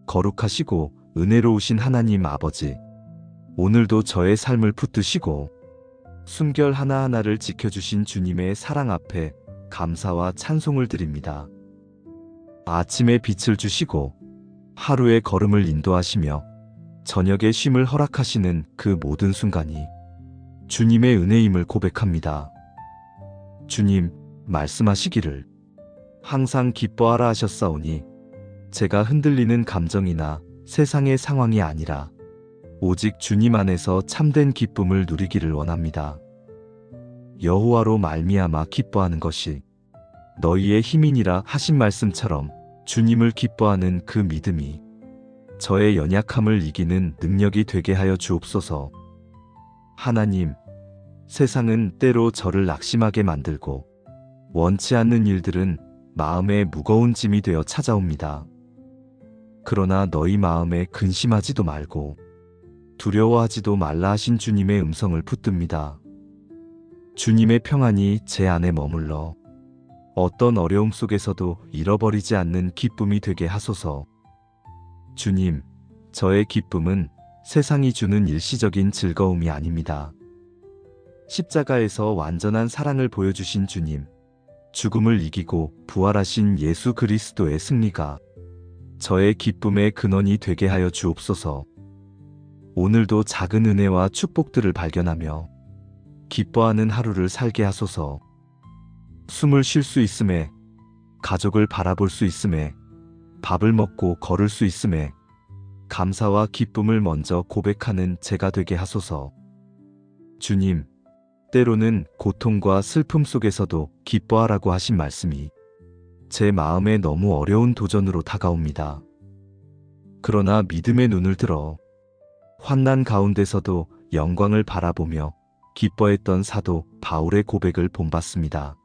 거룩하시고 은혜로우신 하나님 아버지, 오늘도 저의 삶을 붙드시고 순결 하나하나를 지켜주신 주님의 사랑 앞에 감사와 찬송을 드립니다. 아침에 빛을 주시고 하루의 걸음을 인도하시며 저녁에 쉼을 허락하시는 그 모든 순간이 주님의 은혜임을 고백합니다. 주님, 말씀하시기를 항상 기뻐하라 하셨사오니 제가 흔들리는 감정이나 세상의 상황이 아니라 오직 주님 안에서 참된 기쁨을 누리기를 원합니다. 여호와로 말미암아 기뻐하는 것이 너희의 힘이니라 하신 말씀처럼 주님을 기뻐하는 그 믿음이 저의 연약함을 이기는 능력이 되게 하여 주옵소서. 하나님, 세상은 때로 저를 낙심하게 만들고 원치 않는 일들은 마음에 무거운 짐이 되어 찾아옵니다. 그러나 너희 마음에 근심하지도 말고 두려워하지도 말라 하신 주님의 음성을 붙듭니다. 주님의 평안이 제 안에 머물러 어떤 어려움 속에서도 잃어버리지 않는 기쁨이 되게 하소서. 주님, 저의 기쁨은 세상이 주는 일시적인 즐거움이 아닙니다. 십자가에서 완전한 사랑을 보여주신 주님, 죽음을 이기고 부활하신 예수 그리스도의 승리가 저의 기쁨의 근원이 되게 하여 주옵소서. 오늘도 작은 은혜와 축복들을 발견하며 기뻐하는 하루를 살게 하소서. 숨을 쉴 수 있음에, 가족을 바라볼 수 있음에, 밥을 먹고 걸을 수 있음에 감사와 기쁨을 먼저 고백하는 제가 되게 하소서. 주님, 때로는 고통과 슬픔 속에서도 기뻐하라고 하신 말씀이 제 마음에 너무 어려운 도전으로 다가옵니다. 그러나 믿음의 눈을 들어 환난 가운데서도 영광을 바라보며 기뻐했던 사도 바울의 고백을 본받습니다.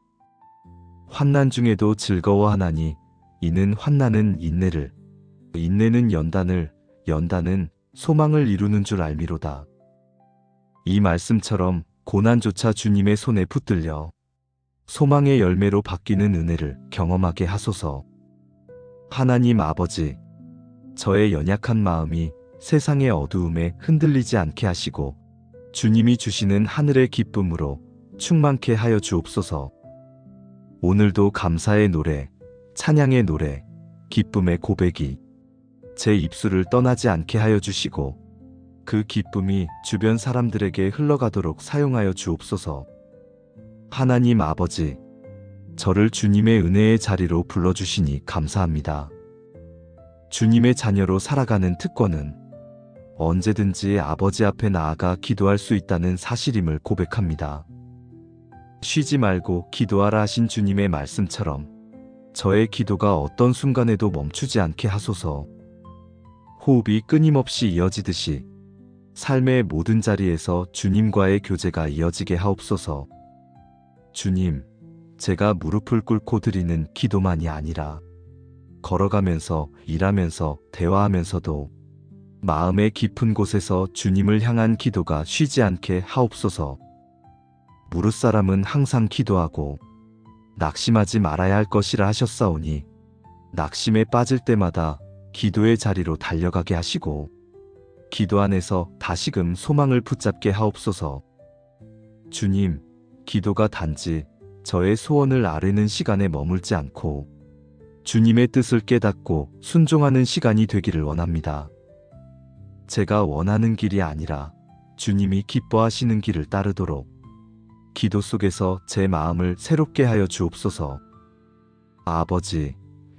환난 중에도 즐거워하나니 이는 환난은 인내를, 인내는 연단을, 연단은 소망을 이루는 줄 알미로다. 이 말씀처럼 고난조차 주님의 손에 붙들려 소망의 열매로 바뀌는 은혜를 경험하게 하소서. 하나님 아버지, 저의 연약한 마음이 세상의 어두움에 흔들리지 않게 하시고 주님이 주시는 하늘의 기쁨으로 충만케 하여 주옵소서. 오늘도 감사의 노래, 찬양의 노래, 기쁨의 고백이 제 입술을 떠나지 않게 하여 주시고 그 기쁨이 주변 사람들에게 흘러가도록 사용하여 주옵소서. 하나님 아버지, 저를 주님의 은혜의 자리로 불러주시니 감사합니다. 주님의 자녀로 살아가는 특권은 언제든지 아버지 앞에 나아가 기도할 수 있다는 사실임을 고백합니다. 쉬지 말고 기도하라 하신 주님의 말씀처럼 저의 기도가 어떤 순간에도 멈추지 않게 하소서. 호흡이 끊임없이 이어지듯이 삶의 모든 자리에서 주님과의 교제가 이어지게 하옵소서. 주님, 제가 무릎을 꿇고 드리는 기도만이 아니라 걸어가면서, 일하면서, 대화하면서도 마음의 깊은 곳에서 주님을 향한 기도가 쉬지 않게 하옵소서. 무릇사람은 항상 기도하고 낙심하지 말아야 할 것이라 하셨사오니 낙심에 빠질 때마다 기도의 자리로 달려가게 하시고 기도 안에서 다시금 소망을 붙잡게 하옵소서. 주님, 기도가 단지 저의 소원을 아뢰는 시간에 머물지 않고 주님의 뜻을 깨닫고 순종하는 시간이 되기를 원합니다. 제가 원하는 길이 아니라 주님이 기뻐하시는 길을 따르도록 기도 속에서 제 마음을 새롭게 하여 주옵소서. 아버지,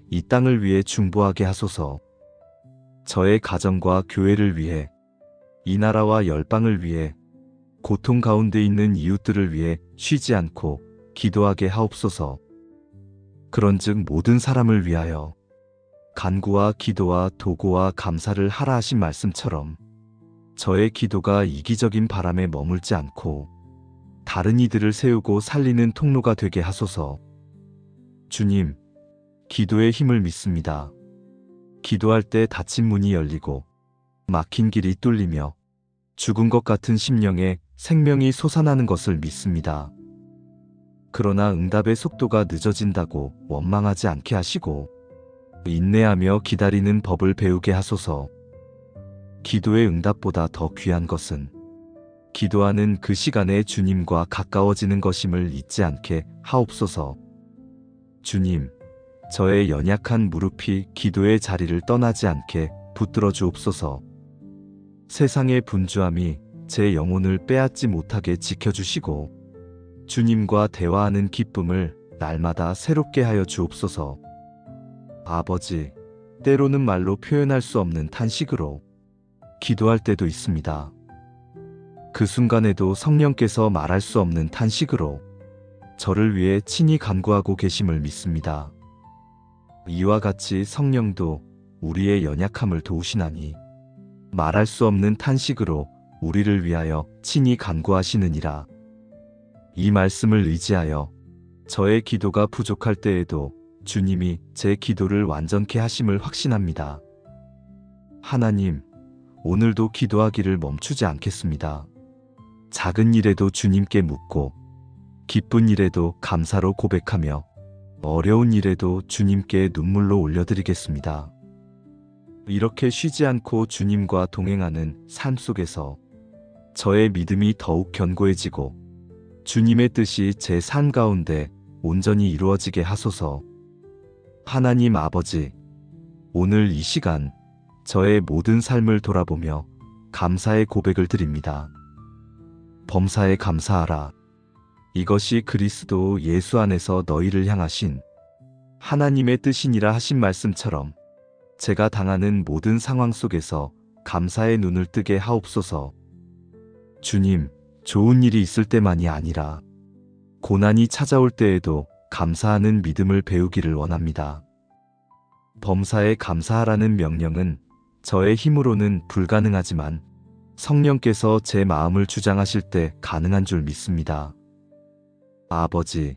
이 땅을 위해 중보하게 하소서. 저의 가정과 교회를 위해, 이 나라와 열방을 위해, 고통 가운데 있는 이웃들을 위해 쉬지 않고 기도하게 하옵소서. 그런즉 모든 사람을 위하여 간구와 기도와 도구와 감사를 하라 하신 말씀처럼 저의 기도가 이기적인 바람에 머물지 않고 다른 이들을 세우고 살리는 통로가 되게 하소서. 주님, 기도의 힘을 믿습니다. 기도할 때 닫힌 문이 열리고 막힌 길이 뚫리며 죽은 것 같은 심령에 생명이 솟아나는 것을 믿습니다. 그러나 응답의 속도가 늦어진다고 원망하지 않게 하시고 인내하며 기다리는 법을 배우게 하소서. 기도의 응답보다 더 귀한 것은 기도하는 그 시간에 주님과 가까워지는 것임을 잊지 않게 하옵소서. 주님, 저의 연약한 무릎이 기도의 자리를 떠나지 않게 붙들어 주옵소서. 세상의 분주함이 제 영혼을 빼앗지 못하게 지켜주시고 주님과 대화하는 기쁨을 날마다 새롭게 하여 주옵소서. 아버지, 때로는 말로 표현할 수 없는 탄식으로 기도할 때도 있습니다. 그 순간에도 성령께서 말할 수 없는 탄식으로 저를 위해 친히 간구하고 계심을 믿습니다. 이와 같이 성령도 우리의 연약함을 도우시나니 말할 수 없는 탄식으로 우리를 위하여 친히 간구하시느니라. 이 말씀을 의지하여 저의 기도가 부족할 때에도 주님이 제 기도를 완전케 하심을 확신합니다. 하나님, 오늘도 기도하기를 멈추지 않겠습니다. 작은 일에도 주님께 묻고 기쁜 일에도 감사로 고백하며 어려운 일에도 주님께 눈물로 올려드리겠습니다. 이렇게 쉬지 않고 주님과 동행하는 삶 속에서 저의 믿음이 더욱 견고해지고 주님의 뜻이 제 삶 가운데 온전히 이루어지게 하소서. 하나님 아버지, 오늘 이 시간 저의 모든 삶을 돌아보며 감사의 고백을 드립니다. 범사에 감사하라. 이것이 그리스도 예수 안에서 너희를 향하신 하나님의 뜻이니라 하신 말씀처럼 제가 당하는 모든 상황 속에서 감사의 눈을 뜨게 하옵소서. 주님, 좋은 일이 있을 때만이 아니라 고난이 찾아올 때에도 감사하는 믿음을 배우기를 원합니다. 범사에 감사하라는 명령은 저의 힘으로는 불가능하지만 성령께서 제 마음을 주장하실 때 가능한 줄 믿습니다. 아버지,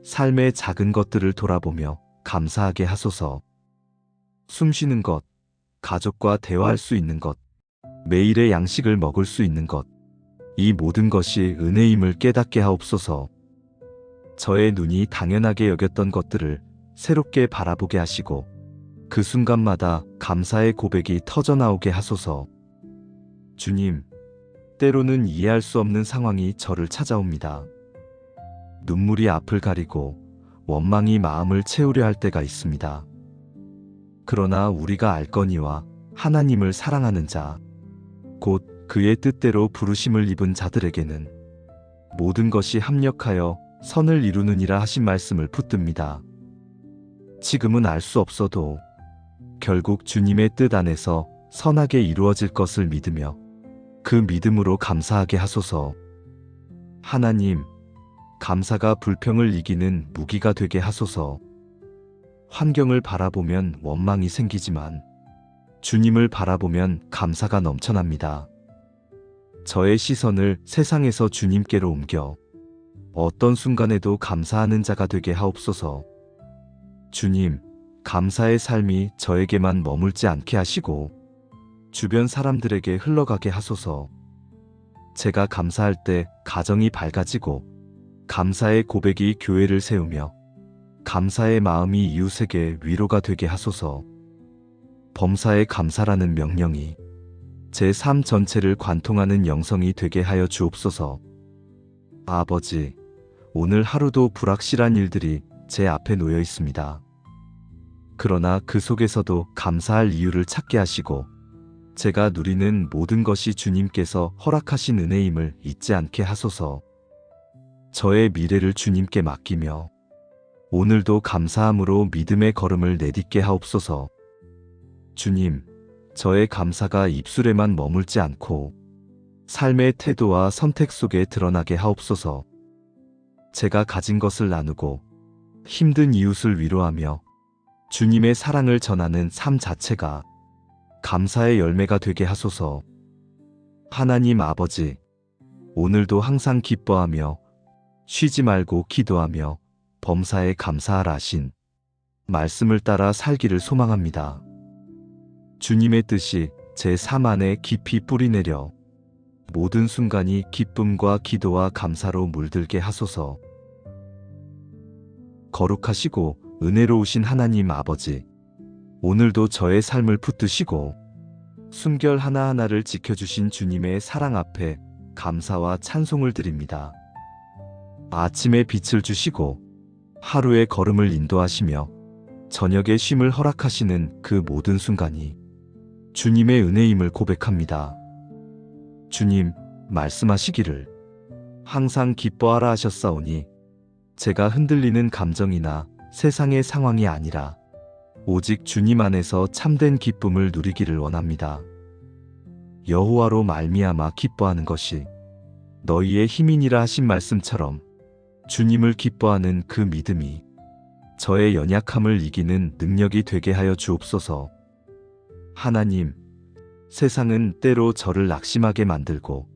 삶의 작은 것들을 돌아보며 감사하게 하소서. 숨쉬는 것, 가족과 대화할 수 있는 것, 매일의 양식을 먹을 수 있는 것, 이 모든 것이 은혜임을 깨닫게 하옵소서. 저의 눈이 당연하게 여겼던 것들을 새롭게 바라보게 하시고 그 순간마다 감사의 고백이 터져나오게 하소서. 주님, 때로는 이해할 수 없는 상황이 저를 찾아옵니다. 눈물이 앞을 가리고 원망이 마음을 채우려 할 때가 있습니다. 그러나 우리가 알거니와 하나님을 사랑하는 자, 곧 그의 뜻대로 부르심을 입은 자들에게는 모든 것이 합력하여 선을 이루느니라 하신 말씀을 붙듭니다. 지금은 알 수 없어도 결국 주님의 뜻 안에서 선하게 이루어질 것을 믿으며 그 믿음으로 감사하게 하소서. 하나님, 감사가 불평을 이기는 무기가 되게 하소서. 환경을 바라보면 원망이 생기지만 주님을 바라보면 감사가 넘쳐납니다. 저의 시선을 세상에서 주님께로 옮겨 어떤 순간에도 감사하는 자가 되게 하옵소서. 주님, 감사의 삶이 저에게만 머물지 않게 하시고 주변 사람들에게 흘러가게 하소서. 제가 감사할 때 가정이 밝아지고 감사의 고백이 교회를 세우며 감사의 마음이 이웃에게 위로가 되게 하소서. 범사에 감사라는 명령이 제 삶 전체를 관통하는 영성이 되게 하여 주옵소서. 아버지, 오늘 하루도 불확실한 일들이 제 앞에 놓여 있습니다. 그러나 그 속에서도 감사할 이유를 찾게 하시고 제가 누리는 모든 것이 주님께서 허락하신 은혜임을 잊지 않게 하소서. 저의 미래를 주님께 맡기며 오늘도 감사함으로 믿음의 걸음을 내딛게 하옵소서. 주님, 저의 감사가 입술에만 머물지 않고 삶의 태도와 선택 속에 드러나게 하옵소서. 제가 가진 것을 나누고 힘든 이웃을 위로하며 주님의 사랑을 전하는 삶 자체가 감사의 열매가 되게 하소서. 하나님 아버지, 오늘도 항상 기뻐하며 쉬지 말고 기도하며 범사에 감사하라 하신 말씀을 따라 살기를 소망합니다. 주님의 뜻이 제 삶 안에 깊이 뿌리내려 모든 순간이 기쁨과 기도와 감사로 물들게 하소서. 거룩하시고 은혜로우신 하나님 아버지, 오늘도 저의 삶을 붙드시고 순결 하나하나를 지켜주신 주님의 사랑 앞에 감사와 찬송을 드립니다. 아침에 빛을 주시고 하루의 걸음을 인도하시며 저녁에 쉼을 허락하시는 그 모든 순간이 주님의 은혜임을 고백합니다. 주님, 말씀하시기를 항상 기뻐하라 하셨사오니 제가 흔들리는 감정이나 세상의 상황이 아니라 오직 주님 안에서 참된 기쁨을 누리기를 원합니다. 여호와로 말미암아 기뻐하는 것이 너희의 힘이니라 하신 말씀처럼 주님을 기뻐하는 그 믿음이 저의 연약함을 이기는 능력이 되게 하여 주옵소서. 하나님, 세상은 때로 저를 낙심하게 만들고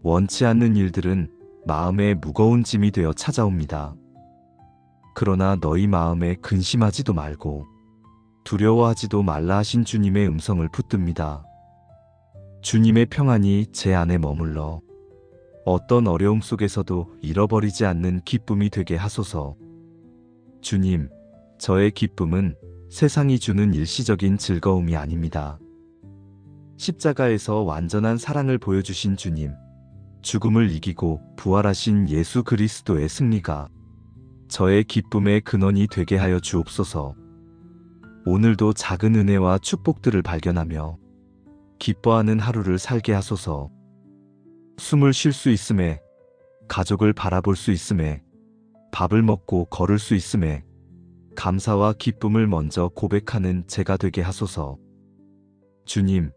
원치 않는 일들은 마음에 무거운 짐이 되어 찾아옵니다. 그러나 너희 마음에 근심하지도 말고 두려워하지도 말라 하신 주님의 음성을 붙듭니다. 주님의 평안이 제 안에 머물러 어떤 어려움 속에서도 잃어버리지 않는 기쁨이 되게 하소서. 주님, 저의 기쁨은 세상이 주는 일시적인 즐거움이 아닙니다. 십자가에서 완전한 사랑을 보여주신 주님, 죽음을 이기고 부활하신 예수 그리스도의 승리가 저의 기쁨의 근원이 되게 하여 주옵소서. 오늘도 작은 은혜와 축복들을 발견하며 기뻐하는 하루를 살게 하소서. 숨을 쉴 수 있음에, 가족을 바라볼 수 있음에, 밥을 먹고 걸을 수 있음에 감사와 기쁨을 먼저 고백하는 제가 되게 하소서. 주님,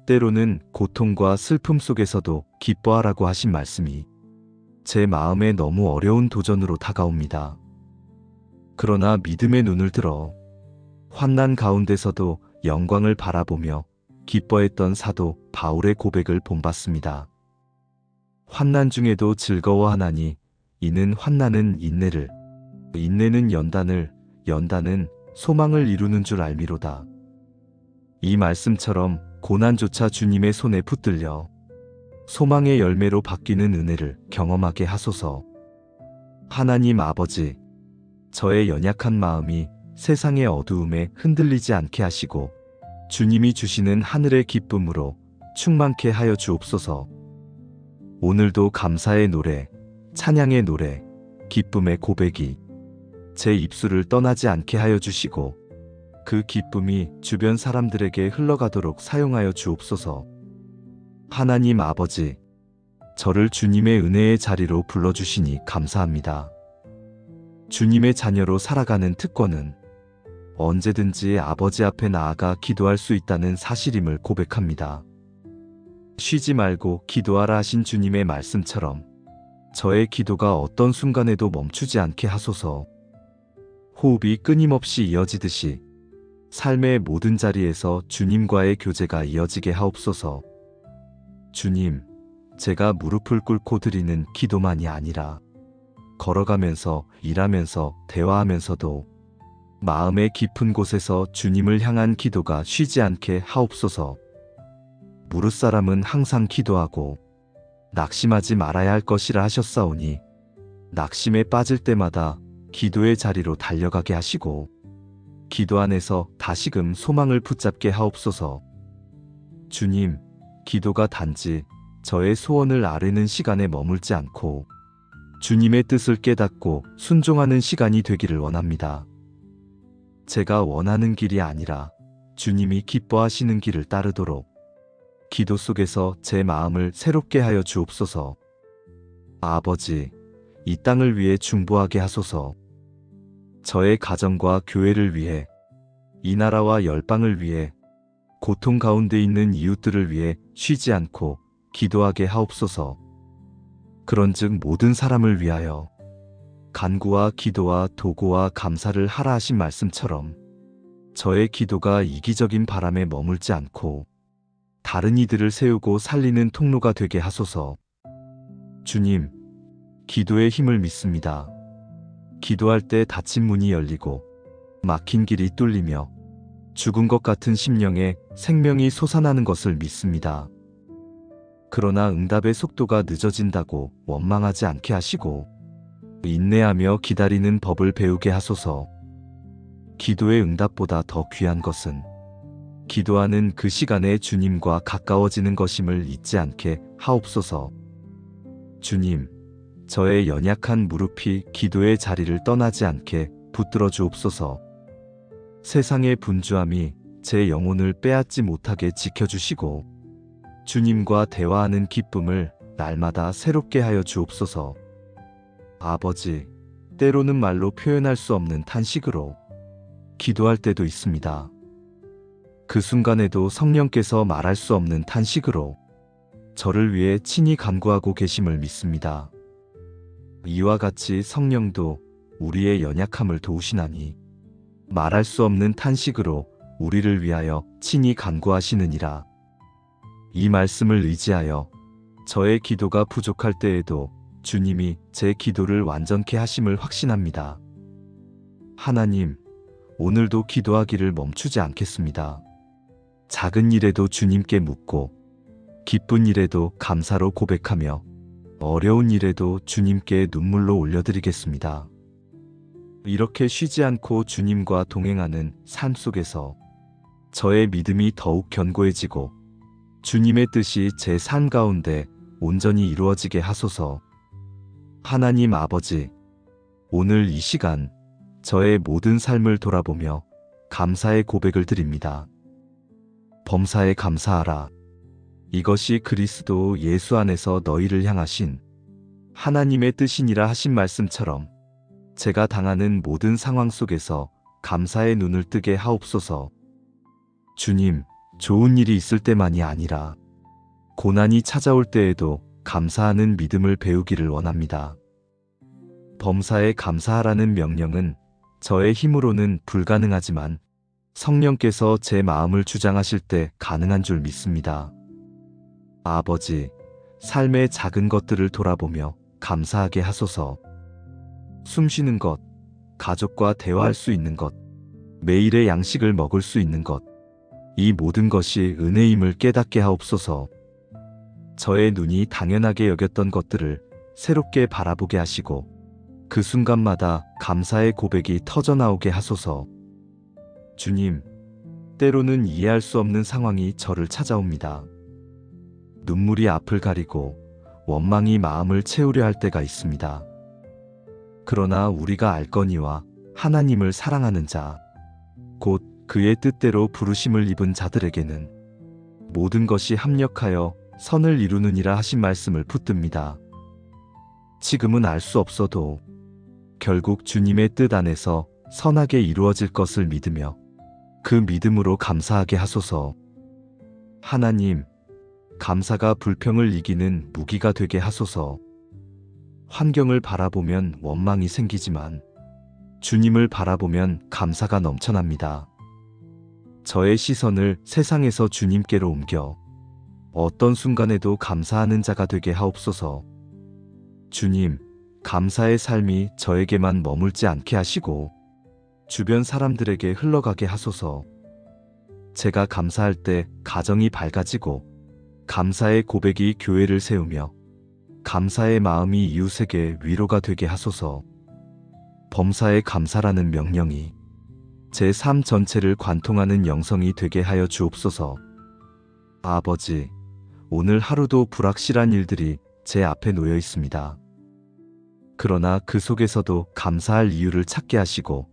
때로는 고통과 슬픔 속에서도 기뻐하라고 하신 말씀이 제 마음에 너무 어려운 도전으로 다가옵니다. 그러나 믿음의 눈을 들어 환난 가운데서도 영광을 바라보며 기뻐했던 사도 바울의 고백을 본받습니다. 환난 중에도 즐거워하나니 이는 환난은 인내를, 인내는 연단을, 연단은 소망을 이루는 줄 알미로다. 이 말씀처럼 고난조차 주님의 손에 붙들려 소망의 열매로 바뀌는 은혜를 경험하게 하소서. 하나님 아버지, 저의 연약한 마음이 세상의 어두움에 흔들리지 않게 하시고 주님이 주시는 하늘의 기쁨으로 충만케 하여 주옵소서. 오늘도 감사의 노래, 찬양의 노래, 기쁨의 고백이 제 입술을 떠나지 않게 하여 주시고 그 기쁨이 주변 사람들에게 흘러가도록 사용하여 주옵소서. 하나님 아버지, 저를 주님의 은혜의 자리로 불러주시니 감사합니다. 주님의 자녀로 살아가는 특권은 언제든지 아버지 앞에 나아가 기도할 수 있다는 사실임을 고백합니다. 쉬지 말고 기도하라 하신 주님의 말씀처럼 저의 기도가 어떤 순간에도 멈추지 않게 하소서. 호흡이 끊임없이 이어지듯이 삶의 모든 자리에서 주님과의 교제가 이어지게 하옵소서. 주님, 제가 무릎을 꿇고 드리는 기도만이 아니라 걸어가면서, 일하면서, 대화하면서도 마음의 깊은 곳에서 주님을 향한 기도가 쉬지 않게 하옵소서. 무릇사람은 항상 기도하고 낙심하지 말아야 할 것이라 하셨사오니 낙심에 빠질 때마다 기도의 자리로 달려가게 하시고 기도 안에서 다시금 소망을 붙잡게 하옵소서. 주님, 기도가 단지 저의 소원을 아뢰는 시간에 머물지 않고 주님의 뜻을 깨닫고 순종하는 시간이 되기를 원합니다. 제가 원하는 길이 아니라 주님이 기뻐하시는 길을 따르도록 기도 속에서 제 마음을 새롭게 하여 주옵소서. 아버지, 이 땅을 위해 중보하게 하소서. 저의 가정과 교회를 위해, 이 나라와 열방을 위해, 고통 가운데 있는 이웃들을 위해 쉬지 않고 기도하게 하옵소서. 그런즉 모든 사람을 위하여 간구와 기도와 도구와 감사를 하라 하신 말씀처럼 저의 기도가 이기적인 바람에 머물지 않고 다른 이들을 세우고 살리는 통로가 되게 하소서. 주님, 기도의 힘을 믿습니다. 기도할 때 닫힌 문이 열리고 막힌 길이 뚫리며 죽은 것 같은 심령에 생명이 솟아나는 것을 믿습니다. 그러나 응답의 속도가 늦어진다고 원망하지 않게 하시고 인내하며 기다리는 법을 배우게 하소서. 기도의 응답보다 더 귀한 것은 기도하는 그 시간에 주님과 가까워지는 것임을 잊지 않게 하옵소서. 주님, 저의 연약한 무릎이 기도의 자리를 떠나지 않게 붙들어 주옵소서. 세상의 분주함이 제 영혼을 빼앗지 못하게 지켜주시고 주님과 대화하는 기쁨을 날마다 새롭게 하여 주옵소서. 아버지, 때로는 말로 표현할 수 없는 탄식으로 기도할 때도 있습니다. 그 순간에도 성령께서 말할 수 없는 탄식으로 저를 위해 친히 간구하고 계심을 믿습니다. 이와 같이 성령도 우리의 연약함을 도우시나니 말할 수 없는 탄식으로 우리를 위하여 친히 간구하시느니라. 이 말씀을 의지하여 저의 기도가 부족할 때에도 주님이 제 기도를 완전케 하심을 확신합니다. 하나님, 오늘도 기도하기를 멈추지 않겠습니다. 작은 일에도 주님께 묻고 기쁜 일에도 감사로 고백하며 어려운 일에도 주님께 눈물로 올려드리겠습니다. 이렇게 쉬지 않고 주님과 동행하는 삶 속에서 저의 믿음이 더욱 견고해지고 주님의 뜻이 제 삶 가운데 온전히 이루어지게 하소서. 하나님 아버지, 오늘 이 시간 저의 모든 삶을 돌아보며 감사의 고백을 드립니다. 범사에 감사하라. 이것이 그리스도 예수 안에서 너희를 향하신 하나님의 뜻이니라 하신 말씀처럼 제가 당하는 모든 상황 속에서 감사의 눈을 뜨게 하옵소서. 주님, 좋은 일이 있을 때만이 아니라 고난이 찾아올 때에도 감사하는 믿음을 배우기를 원합니다. 범사에 감사하라는 명령은 저의 힘으로는 불가능하지만 성령께서 제 마음을 주장하실 때 가능한 줄 믿습니다. 아버지, 삶의 작은 것들을 돌아보며 감사하게 하소서. 숨쉬는 것, 가족과 대화할 수 있는 것, 매일의 양식을 먹을 수 있는 것, 이 모든 것이 은혜임을 깨닫게 하옵소서. 저의 눈이 당연하게 여겼던 것들을 새롭게 바라보게 하시고 그 순간마다 감사의 고백이 터져나오게 하소서. 주님, 때로는 이해할 수 없는 상황이 저를 찾아옵니다. 눈물이 앞을 가리고 원망이 마음을 채우려 할 때가 있습니다. 그러나 우리가 알거니와 하나님을 사랑하는 자, 곧 그의 뜻대로 부르심을 입은 자들에게는 모든 것이 합력하여 선을 이루느니라 하신 말씀을 붙듭니다. 지금은 알 수 없어도 결국 주님의 뜻 안에서 선하게 이루어질 것을 믿으며 그 믿음으로 감사하게 하소서. 하나님, 감사가 불평을 이기는 무기가 되게 하소서. 환경을 바라보면 원망이 생기지만 주님을 바라보면 감사가 넘쳐납니다. 저의 시선을 세상에서 주님께로 옮겨 어떤 순간에도 감사하는 자가 되게 하옵소서. 주님, 감사의 삶이 저에게만 머물지 않게 하시고 주변 사람들에게 흘러가게 하소서. 제가 감사할 때 가정이 밝아지고 감사의 고백이 교회를 세우며 감사의 마음이 이웃에게 위로가 되게 하소서. 범사에 감사라는 명령이 제 삶 전체를 관통하는 영성이 되게 하여 주옵소서. 아버지, 오늘 하루도 불확실한 일들이 제 앞에 놓여 있습니다. 그러나 그 속에서도 감사할 이유를 찾게 하시고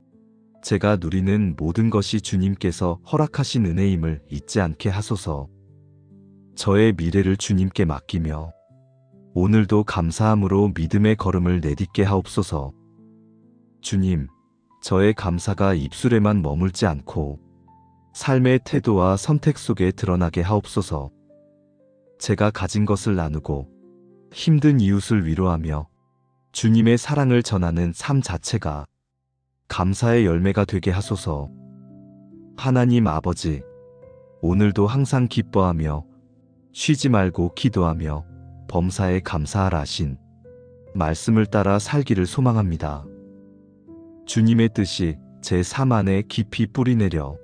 제가 누리는 모든 것이 주님께서 허락하신 은혜임을 잊지 않게 하소서. 저의 미래를 주님께 맡기며 오늘도 감사함으로 믿음의 걸음을 내딛게 하옵소서. 주님, 저의 감사가 입술에만 머물지 않고 삶의 태도와 선택 속에 드러나게 하옵소서. 제가 가진 것을 나누고 힘든 이웃을 위로하며 주님의 사랑을 전하는 삶 자체가 감사의 열매가 되게 하소서. 하나님 아버지, 오늘도 항상 기뻐하며 쉬지 말고 기도하며 범사에 감사하라 하신 말씀을 따라 살기를 소망합니다. 주님의 뜻이 제 삶 안에 깊이 뿌리내려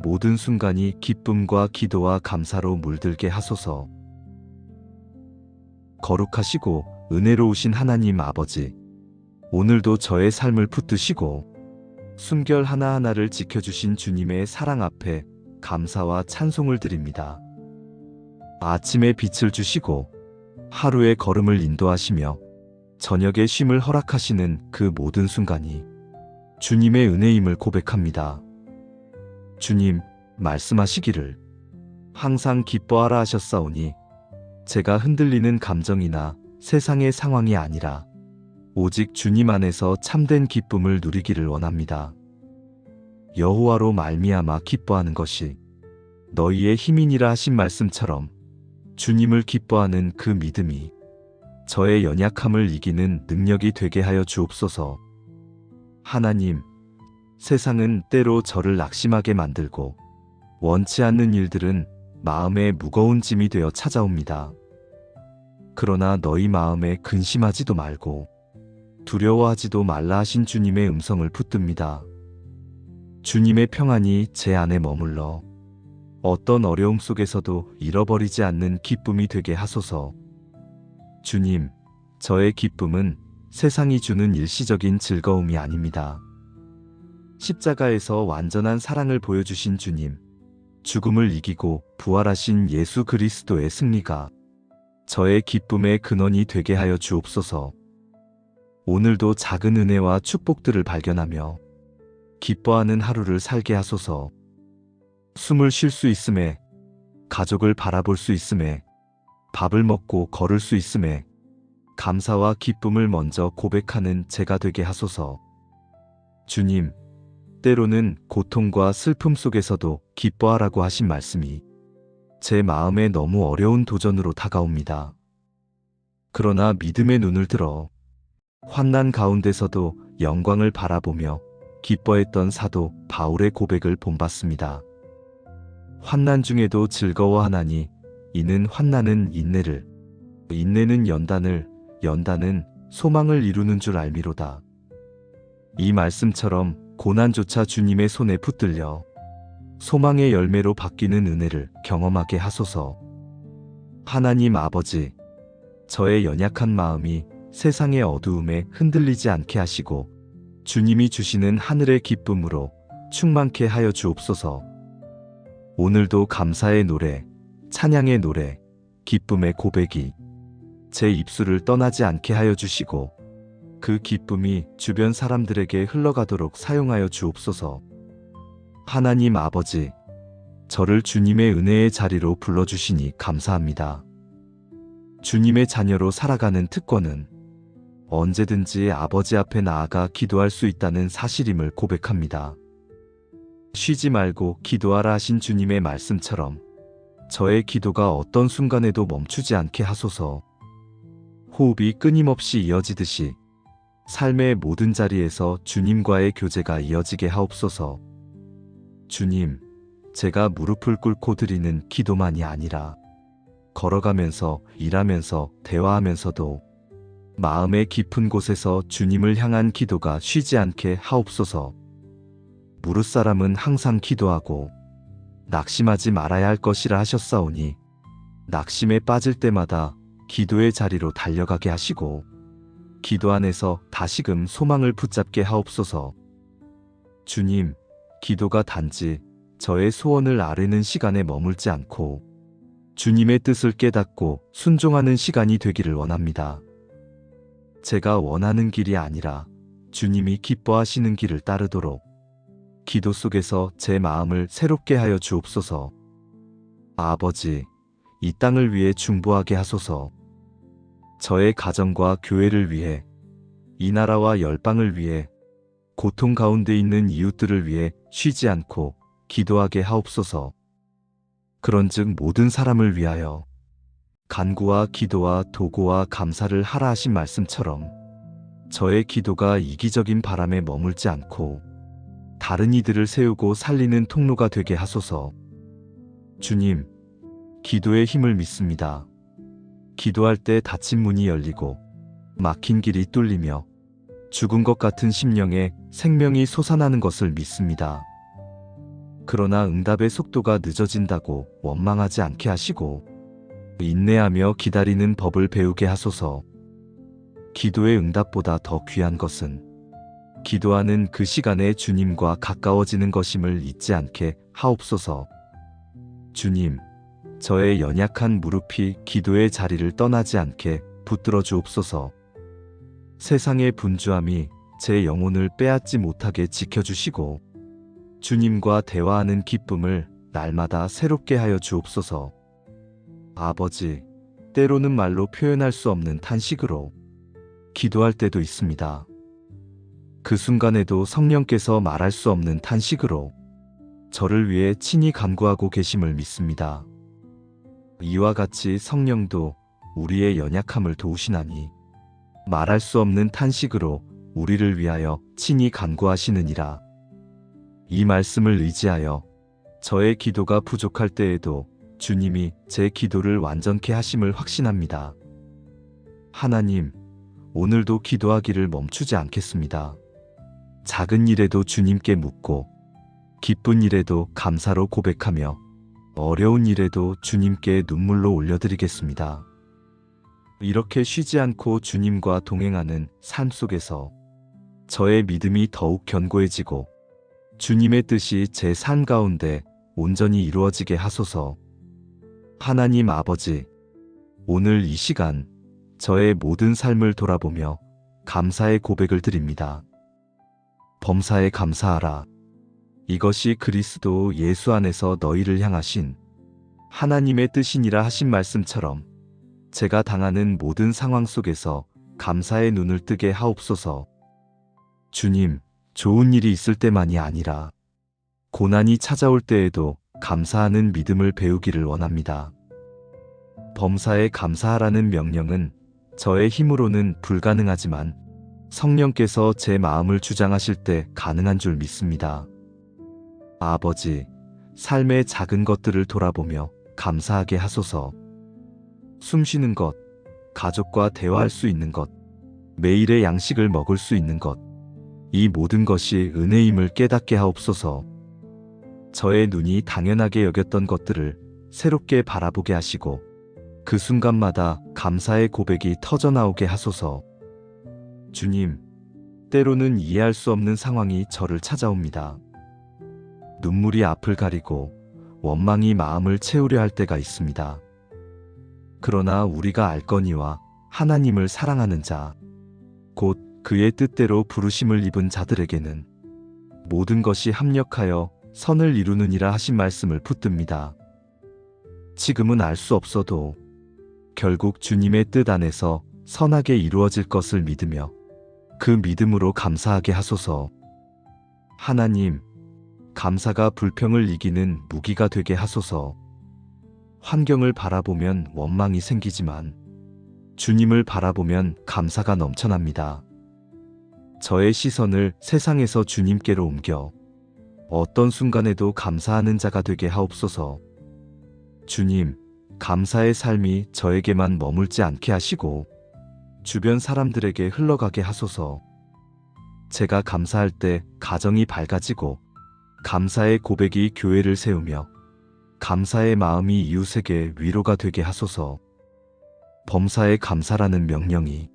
모든 순간이 기쁨과 기도와 감사로 물들게 하소서. 거룩하시고 은혜로우신 하나님 아버지, 오늘도 저의 삶을 붙드시고 숨결 하나하나를 지켜주신 주님의 사랑 앞에 감사와 찬송을 드립니다. 아침에 빛을 주시고 하루의 걸음을 인도하시며 저녁에 쉼을 허락하시는 그 모든 순간이 주님의 은혜임을 고백합니다. 주님, 말씀하시기를 항상 기뻐하라 하셨사오니 제가 흔들리는 감정이나 세상의 상황이 아니라 오직 주님 안에서 참된 기쁨을 누리기를 원합니다. 여호와로 말미암아 기뻐하는 것이 너희의 힘이니라 하신 말씀처럼 주님을 기뻐하는 그 믿음이 저의 연약함을 이기는 능력이 되게 하여 주옵소서. 하나님, 세상은 때로 저를 낙심하게 만들고 원치 않는 일들은 마음에 무거운 짐이 되어 찾아옵니다. 그러나 너희 마음에 근심하지도 말고 두려워하지도 말라 하신 주님의 음성을 붙듭니다. 주님의 평안이 제 안에 머물러 어떤 어려움 속에서도 잃어버리지 않는 기쁨이 되게 하소서. 주님, 저의 기쁨은 세상이 주는 일시적인 즐거움이 아닙니다. 십자가에서 완전한 사랑을 보여주신 주님, 죽음을 이기고 부활하신 예수 그리스도의 승리가 저의 기쁨의 근원이 되게 하여 주옵소서. 오늘도 작은 은혜와 축복들을 발견하며 기뻐하는 하루를 살게 하소서. 숨을 쉴 수 있음에, 가족을 바라볼 수 있음에, 밥을 먹고 걸을 수 있음에 감사와 기쁨을 먼저 고백하는 제가 되게 하소서. 주님, 때로는 고통과 슬픔 속에서도 기뻐하라고 하신 말씀이 제 마음에 너무 어려운 도전으로 다가옵니다. 그러나 믿음의 눈을 들어 환난 가운데서도 영광을 바라보며 기뻐했던 사도 바울의 고백을 본받습니다. 환난 중에도 즐거워하나니 이는 환난은 인내를, 인내는 연단을, 연단은 소망을 이루는 줄 알미로다. 이 말씀처럼 고난조차 주님의 손에 붙들려 소망의 열매로 바뀌는 은혜를 경험하게 하소서. 하나님 아버지, 저의 연약한 마음이 세상의 어두움에 흔들리지 않게 하시고 주님이 주시는 하늘의 기쁨으로 충만케 하여 주옵소서. 오늘도 감사의 노래, 찬양의 노래, 기쁨의 고백이 제 입술을 떠나지 않게 하여 주시고 그 기쁨이 주변 사람들에게 흘러가도록 사용하여 주옵소서. 하나님 아버지, 저를 주님의 은혜의 자리로 불러주시니 감사합니다. 주님의 자녀로 살아가는 특권은 언제든지 아버지 앞에 나아가 기도할 수 있다는 사실임을 고백합니다. 쉬지 말고 기도하라 하신 주님의 말씀처럼 저의 기도가 어떤 순간에도 멈추지 않게 하소서. 호흡이 끊임없이 이어지듯이 삶의 모든 자리에서 주님과의 교제가 이어지게 하옵소서. 주님, 제가 무릎을 꿇고 드리는 기도만이 아니라 걸어가면서, 일하면서, 대화하면서도 마음의 깊은 곳에서 주님을 향한 기도가 쉬지 않게 하옵소서. 무릇사람은 항상 기도하고 낙심하지 말아야 할 것이라 하셨사오니 낙심에 빠질 때마다 기도의 자리로 달려가게 하시고 기도 안에서 다시금 소망을 붙잡게 하옵소서. 주님, 기도가 단지 저의 소원을 아뢰는 시간에 머물지 않고 주님의 뜻을 깨닫고 순종하는 시간이 되기를 원합니다. 제가 원하는 길이 아니라 주님이 기뻐하시는 길을 따르도록 기도 속에서 제 마음을 새롭게 하여 주옵소서. 아버지, 이 땅을 위해 중보하게 하소서. 저의 가정과 교회를 위해, 이 나라와 열방을 위해, 고통 가운데 있는 이웃들을 위해 쉬지 않고 기도하게 하옵소서. 그런즉 모든 사람을 위하여 간구와 기도와 도구와 감사를 하라 하신 말씀처럼 저의 기도가 이기적인 바람에 머물지 않고 다른 이들을 세우고 살리는 통로가 되게 하소서. 주님, 기도의 힘을 믿습니다. 기도할 때 닫힌 문이 열리고 막힌 길이 뚫리며 죽은 것 같은 심령에 생명이 솟아나는 것을 믿습니다. 그러나 응답의 속도가 늦어진다고 원망하지 않게 하시고 인내하며 기다리는 법을 배우게 하소서. 기도의 응답보다 더 귀한 것은 기도하는 그 시간에 주님과 가까워지는 것임을 잊지 않게 하옵소서. 주님, 저의 연약한 무릎이 기도의 자리를 떠나지 않게 붙들어 주옵소서. 세상의 분주함이 제 영혼을 빼앗지 못하게 지켜주시고 주님과 대화하는 기쁨을 날마다 새롭게 하여 주옵소서. 아버지, 때로는 말로 표현할 수 없는 탄식으로 기도할 때도 있습니다. 그 순간에도 성령께서 말할 수 없는 탄식으로 저를 위해 친히 간구하고 계심을 믿습니다. 이와 같이 성령도 우리의 연약함을 도우시나니 말할 수 없는 탄식으로 우리를 위하여 친히 간구하시느니라. 이 말씀을 의지하여 저의 기도가 부족할 때에도 주님이 제 기도를 완전케 하심을 확신합니다. 하나님, 오늘도 기도하기를 멈추지 않겠습니다. 작은 일에도 주님께 묻고 기쁜 일에도 감사로 고백하며 어려운 일에도 주님께 눈물로 올려드리겠습니다. 이렇게 쉬지 않고 주님과 동행하는 삶 속에서 저의 믿음이 더욱 견고해지고 주님의 뜻이 제 삶 가운데 온전히 이루어지게 하소서. 하나님 아버지, 오늘 이 시간 저의 모든 삶을 돌아보며 감사의 고백을 드립니다. 범사에 감사하라. 이것이 그리스도 예수 안에서 너희를 향하신 하나님의 뜻이니라 하신 말씀처럼 제가 당하는 모든 상황 속에서 감사의 눈을 뜨게 하옵소서. 주님, 좋은 일이 있을 때만이 아니라 고난이 찾아올 때에도 감사하는 믿음을 배우기를 원합니다. 범사에 감사하라는 명령은 저의 힘으로는 불가능하지만 성령께서 제 마음을 주장하실 때 가능한 줄 믿습니다. 아버지, 삶의 작은 것들을 돌아보며 감사하게 하소서. 숨쉬는 것, 가족과 대화할 수 있는 것, 매일의 양식을 먹을 수 있는 것, 이 모든 것이 은혜임을 깨닫게 하옵소서. 저의 눈이 당연하게 여겼던 것들을 새롭게 바라보게 하시고 그 순간마다 감사의 고백이 터져나오게 하소서. 주님, 때로는 이해할 수 없는 상황이 저를 찾아옵니다. 눈물이 앞을 가리고 원망이 마음을 채우려 할 때가 있습니다. 그러나 우리가 알거니와 하나님을 사랑하는 자, 곧 그의 뜻대로 부르심을 입은 자들에게는 모든 것이 합력하여 선을 이루느니라 하신 말씀을 붙듭니다. 지금은 알 수 없어도 결국 주님의 뜻 안에서 선하게 이루어질 것을 믿으며 그 믿음으로 감사하게 하소서. 하나님, 감사가 불평을 이기는 무기가 되게 하소서. 환경을 바라보면 원망이 생기지만 주님을 바라보면 감사가 넘쳐납니다. 저의 시선을 세상에서 주님께로 옮겨 어떤 순간에도 감사하는 자가 되게 하옵소서. 주님, 감사의 삶이 저에게만 머물지 않게 하시고 주변 사람들에게 흘러가게 하소서. 제가 감사할 때 가정이 밝아지고 감사의 고백이 교회를 세우며 감사의 마음이 이웃에게 위로가 되게 하소서. 범사에 감사라는 명령이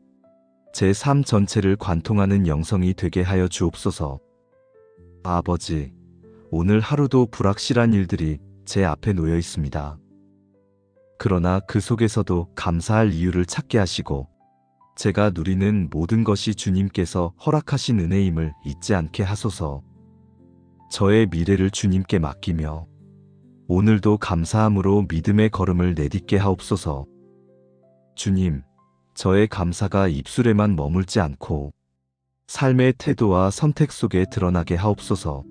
제 삶 전체를 관통하는 영성이 되게 하여 주옵소서. 아버지, 오늘 하루도 불확실한 일들이 제 앞에 놓여 있습니다. 그러나 그 속에서도 감사할 이유를 찾게 하시고 제가 누리는 모든 것이 주님께서 허락하신 은혜임을 잊지 않게 하소서. 저의 미래를 주님께 맡기며 오늘도 감사함으로 믿음의 걸음을 내딛게 하옵소서. 주님, 저의 감사가 입술에만 머물지 않고 삶의 태도와 선택 속에 드러나게 하옵소서.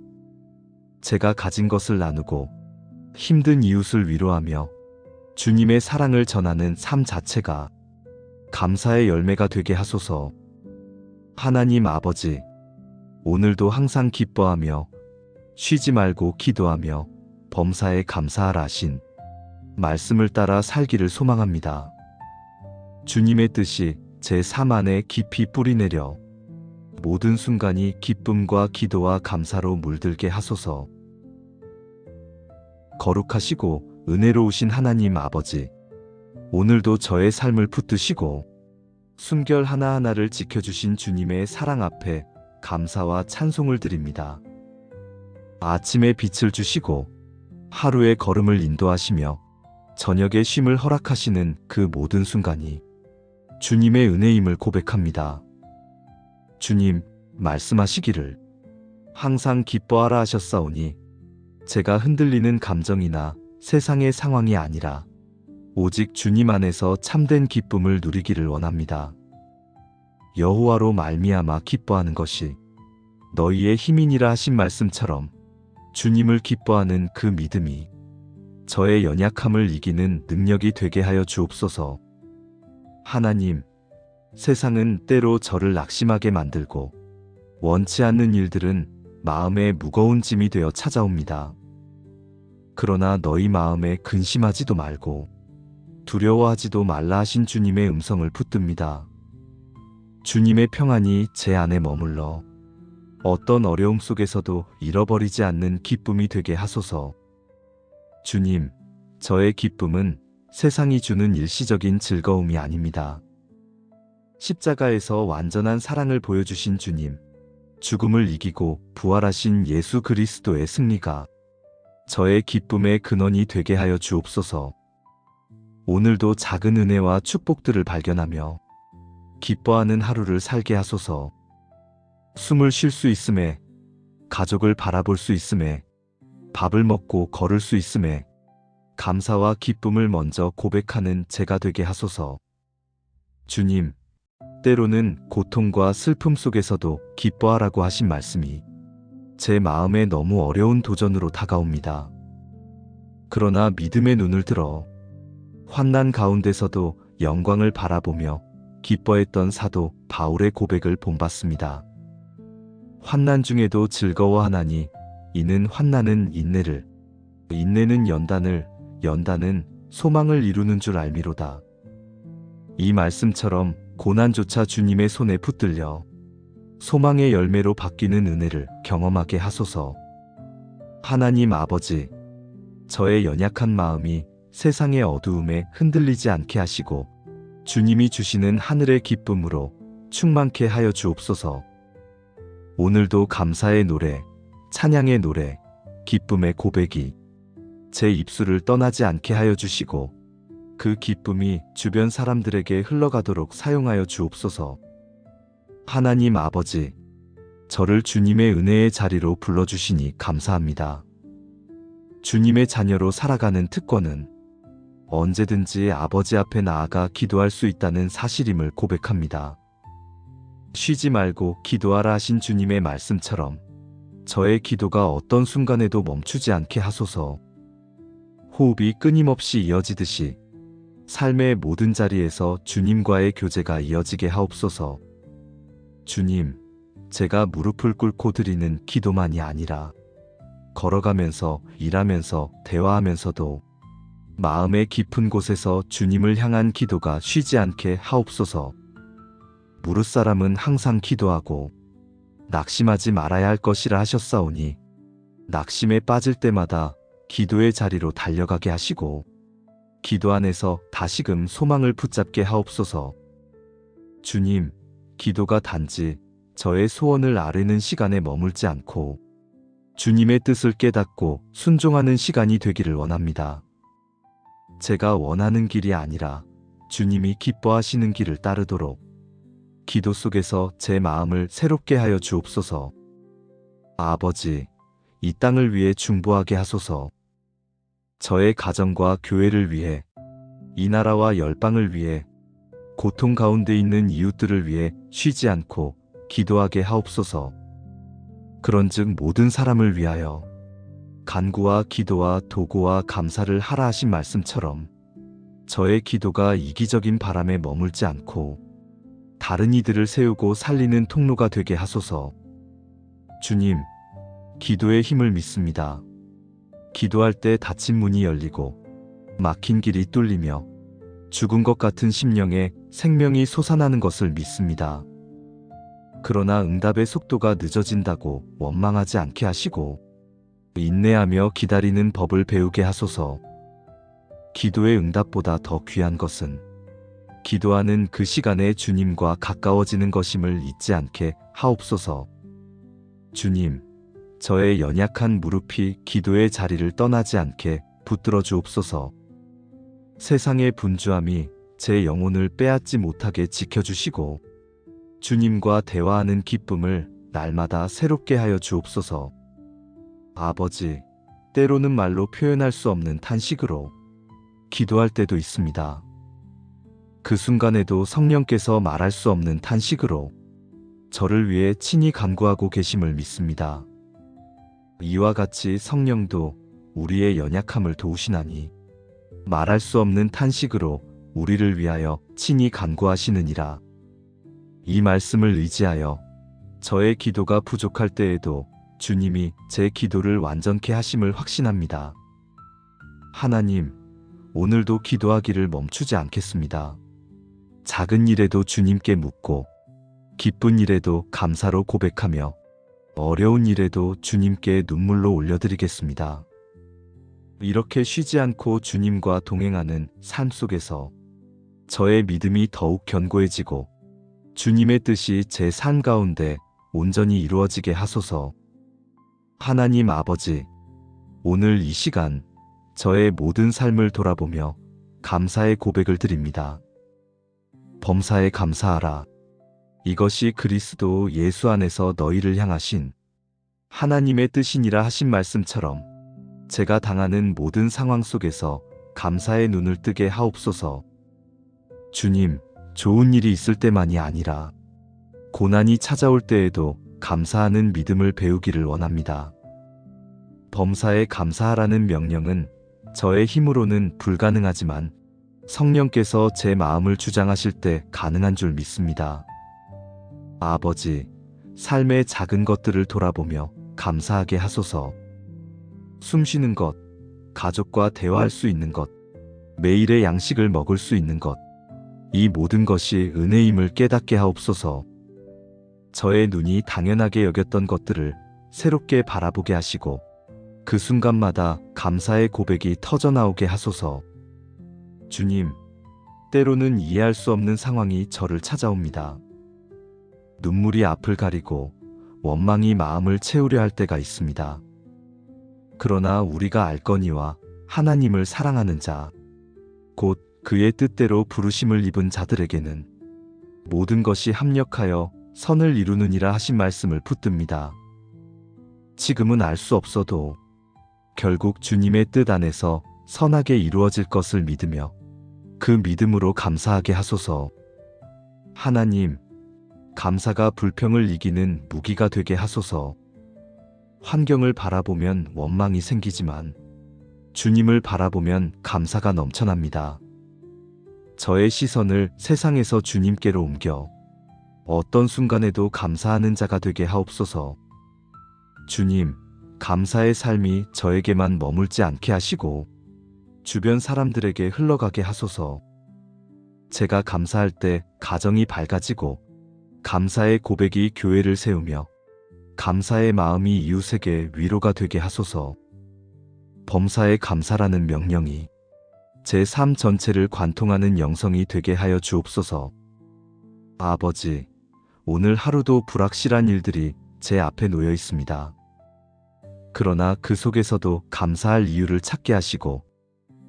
제가 가진 것을 나누고 힘든 이웃을 위로하며 주님의 사랑을 전하는 삶 자체가 감사의 열매가 되게 하소서. 하나님 아버지, 오늘도 항상 기뻐하며 쉬지 말고 기도하며 범사에 감사하라 하신 말씀을 따라 살기를 소망합니다. 주님의 뜻이 제 삶 안에 깊이 뿌리내려 모든 순간이 기쁨과 기도와 감사로 물들게 하소서. 거룩하시고 은혜로우신 하나님 아버지, 오늘도 저의 삶을 붙드시고 숨결 하나하나를 지켜주신 주님의 사랑 앞에 감사와 찬송을 드립니다. 아침에 빛을 주시고 하루의 걸음을 인도하시며 저녁에 쉼을 허락하시는 그 모든 순간이 주님의 은혜임을 고백합니다. 주님, 말씀하시기를 항상 기뻐하라 하셨사오니 제가 흔들리는 감정이나 세상의 상황이 아니라 오직 주님 안에서 참된 기쁨을 누리기를 원합니다. 여호와로 말미암아 기뻐하는 것이 너희의 힘이니라 하신 말씀처럼 주님을 기뻐하는 그 믿음이 저의 연약함을 이기는 능력이 되게 하여 주옵소서. 하나님, 세상은 때로 저를 낙심하게 만들고 원치 않는 일들은 마음에 무거운 짐이 되어 찾아옵니다. 그러나 너희 마음에 근심하지도 말고 두려워하지도 말라 하신 주님의 음성을 붙듭니다. 주님의 평안이 제 안에 머물러 어떤 어려움 속에서도 잃어버리지 않는 기쁨이 되게 하소서. 주님, 저의 기쁨은 세상이 주는 일시적인 즐거움이 아닙니다. 십자가에서 완전한 사랑을 보여주신 주님, 죽음을 이기고 부활하신 예수 그리스도의 승리가 저의 기쁨의 근원이 되게 하여 주옵소서. 오늘도 작은 은혜와 축복들을 발견하며 기뻐하는 하루를 살게 하소서. 숨을 쉴 수 있음에, 가족을 바라볼 수 있음에, 밥을 먹고 걸을 수 있음에 감사와 기쁨을 먼저 고백하는 제가 되게 하소서. 주님, 때로는 고통과 슬픔 속에서도 기뻐하라고 하신 말씀이 제 마음에 너무 어려운 도전으로 다가옵니다. 그러나 믿음의 눈을 들어 환난 가운데서도 영광을 바라보며 기뻐했던 사도 바울의 고백을 본받습니다. 환난 중에도 즐거워하나니 이는 환난은 인내를, 인내는 연단을, 연단은 소망을 이루는 줄 알미로다. 이 말씀처럼 고난조차 주님의 손에 붙들려 소망의 열매로 바뀌는 은혜를 경험하게 하소서. 하나님 아버지, 저의 연약한 마음이 세상의 어두움에 흔들리지 않게 하시고 주님이 주시는 하늘의 기쁨으로 충만케 하여 주옵소서. 오늘도 감사의 노래, 찬양의 노래, 기쁨의 고백이 제 입술을 떠나지 않게 하여 주시고 그 기쁨이 주변 사람들에게 흘러가도록 사용하여 주옵소서. 하나님 아버지, 저를 주님의 은혜의 자리로 불러주시니 감사합니다. 주님의 자녀로 살아가는 특권은 언제든지 아버지 앞에 나아가 기도할 수 있다는 사실임을 고백합니다. 쉬지 말고 기도하라 하신 주님의 말씀처럼 저의 기도가 어떤 순간에도 멈추지 않게 하소서. 호흡이 끊임없이 이어지듯이 삶의 모든 자리에서 주님과의 교제가 이어지게 하옵소서. 주님, 제가 무릎을 꿇고 드리는 기도만이 아니라 걸어가면서, 일하면서, 대화하면서도 마음의 깊은 곳에서 주님을 향한 기도가 쉬지 않게 하옵소서. 무릇사람은 항상 기도하고 낙심하지 말아야 할 것이라 하셨사오니 낙심에 빠질 때마다 기도의 자리로 달려가게 하시고 기도 안에서 다시금 소망을 붙잡게 하옵소서. 주님, 기도가 단지 저의 소원을 아뢰는 시간에 머물지 않고 주님의 뜻을 깨닫고 순종하는 시간이 되기를 원합니다. 제가 원하는 길이 아니라 주님이 기뻐하시는 길을 따르도록 기도 속에서 제 마음을 새롭게 하여 주옵소서. 아버지, 이 땅을 위해 중보하게 하소서. 저의 가정과 교회를 위해, 이 나라와 열방을 위해, 고통 가운데 있는 이웃들을 위해 쉬지 않고 기도하게 하옵소서. 그런즉 모든 사람을 위하여 간구와 기도와 도구와 감사를 하라 하신 말씀처럼 저의 기도가 이기적인 바람에 머물지 않고 다른 이들을 세우고 살리는 통로가 되게 하소서. 주님, 기도의 힘을 믿습니다. 기도할 때 닫힌 문이 열리고 막힌 길이 뚫리며 죽은 것 같은 심령에 생명이 솟아나는 것을 믿습니다. 그러나 응답의 속도가 늦어진다고 원망하지 않게 하시고 인내하며 기다리는 법을 배우게 하소서. 기도의 응답보다 더 귀한 것은 기도하는 그 시간에 주님과 가까워지는 것임을 잊지 않게 하옵소서. 주님, 저의 연약한 무릎이 기도의 자리를 떠나지 않게 붙들어 주옵소서. 세상의 분주함이 제 영혼을 빼앗지 못하게 지켜주시고 주님과 대화하는 기쁨을 날마다 새롭게 하여 주옵소서. 아버지, 때로는 말로 표현할 수 없는 탄식으로 기도할 때도 있습니다. 그 순간에도 성령께서 말할 수 없는 탄식으로 저를 위해 친히 간구하고 계심을 믿습니다. 이와 같이 성령도 우리의 연약함을 도우시나니 말할 수 없는 탄식으로 우리를 위하여 친히 간구하시느니라. 이 말씀을 의지하여 저의 기도가 부족할 때에도 주님이 제 기도를 완전케 하심을 확신합니다. 하나님, 오늘도 기도하기를 멈추지 않겠습니다. 작은 일에도 주님께 묻고 기쁜 일에도 감사로 고백하며 어려운 일에도 주님께 눈물로 올려드리겠습니다. 이렇게 쉬지 않고 주님과 동행하는 삶 속에서 저의 믿음이 더욱 견고해지고 주님의 뜻이 제 삶 가운데 온전히 이루어지게 하소서. 하나님 아버지, 오늘 이 시간 저의 모든 삶을 돌아보며 감사의 고백을 드립니다. 범사에 감사하라. 이것이 그리스도 예수 안에서 너희를 향하신 하나님의 뜻이니라 하신 말씀처럼 제가 당하는 모든 상황 속에서 감사의 눈을 뜨게 하옵소서. 주님, 좋은 일이 있을 때만이 아니라 고난이 찾아올 때에도 감사하는 믿음을 배우기를 원합니다. 범사에 감사하라는 명령은 저의 힘으로는 불가능하지만 성령께서 제 마음을 주장하실 때 가능한 줄 믿습니다. 아버지, 삶의 작은 것들을 돌아보며 감사하게 하소서. 숨쉬는 것, 가족과 대화할 수 있는 것, 매일의 양식을 먹을 수 있는 것, 이 모든 것이 은혜임을 깨닫게 하옵소서. 저의 눈이 당연하게 여겼던 것들을 새롭게 바라보게 하시고 그 순간마다 감사의 고백이 터져나오게 하소서. 주님, 때로는 이해할 수 없는 상황이 저를 찾아옵니다. 눈물이 앞을 가리고 원망이 마음을 채우려 할 때가 있습니다. 그러나 우리가 알거니와 하나님을 사랑하는 자, 곧 그의 뜻대로 부르심을 입은 자들에게는 모든 것이 합력하여 선을 이루느니라 하신 말씀을 붙듭니다. 지금은 알 수 없어도 결국 주님의 뜻 안에서 선하게 이루어질 것을 믿으며 그 믿음으로 감사하게 하소서. 하나님, 감사가 불평을 이기는 무기가 되게 하소서. 환경을 바라보면 원망이 생기지만 주님을 바라보면 감사가 넘쳐납니다. 저의 시선을 세상에서 주님께로 옮겨 어떤 순간에도 감사하는 자가 되게 하옵소서. 주님, 감사의 삶이 저에게만 머물지 않게 하시고 주변 사람들에게 흘러가게 하소서. 제가 감사할 때 가정이 밝아지고 감사의 고백이 교회를 세우며 감사의 마음이 이웃에게 위로가 되게 하소서. 범사에 감사라는 명령이 제 삶 전체를 관통하는 영성이 되게 하여 주옵소서. 아버지, 오늘 하루도 불확실한 일들이 제 앞에 놓여 있습니다. 그러나 그 속에서도 감사할 이유를 찾게 하시고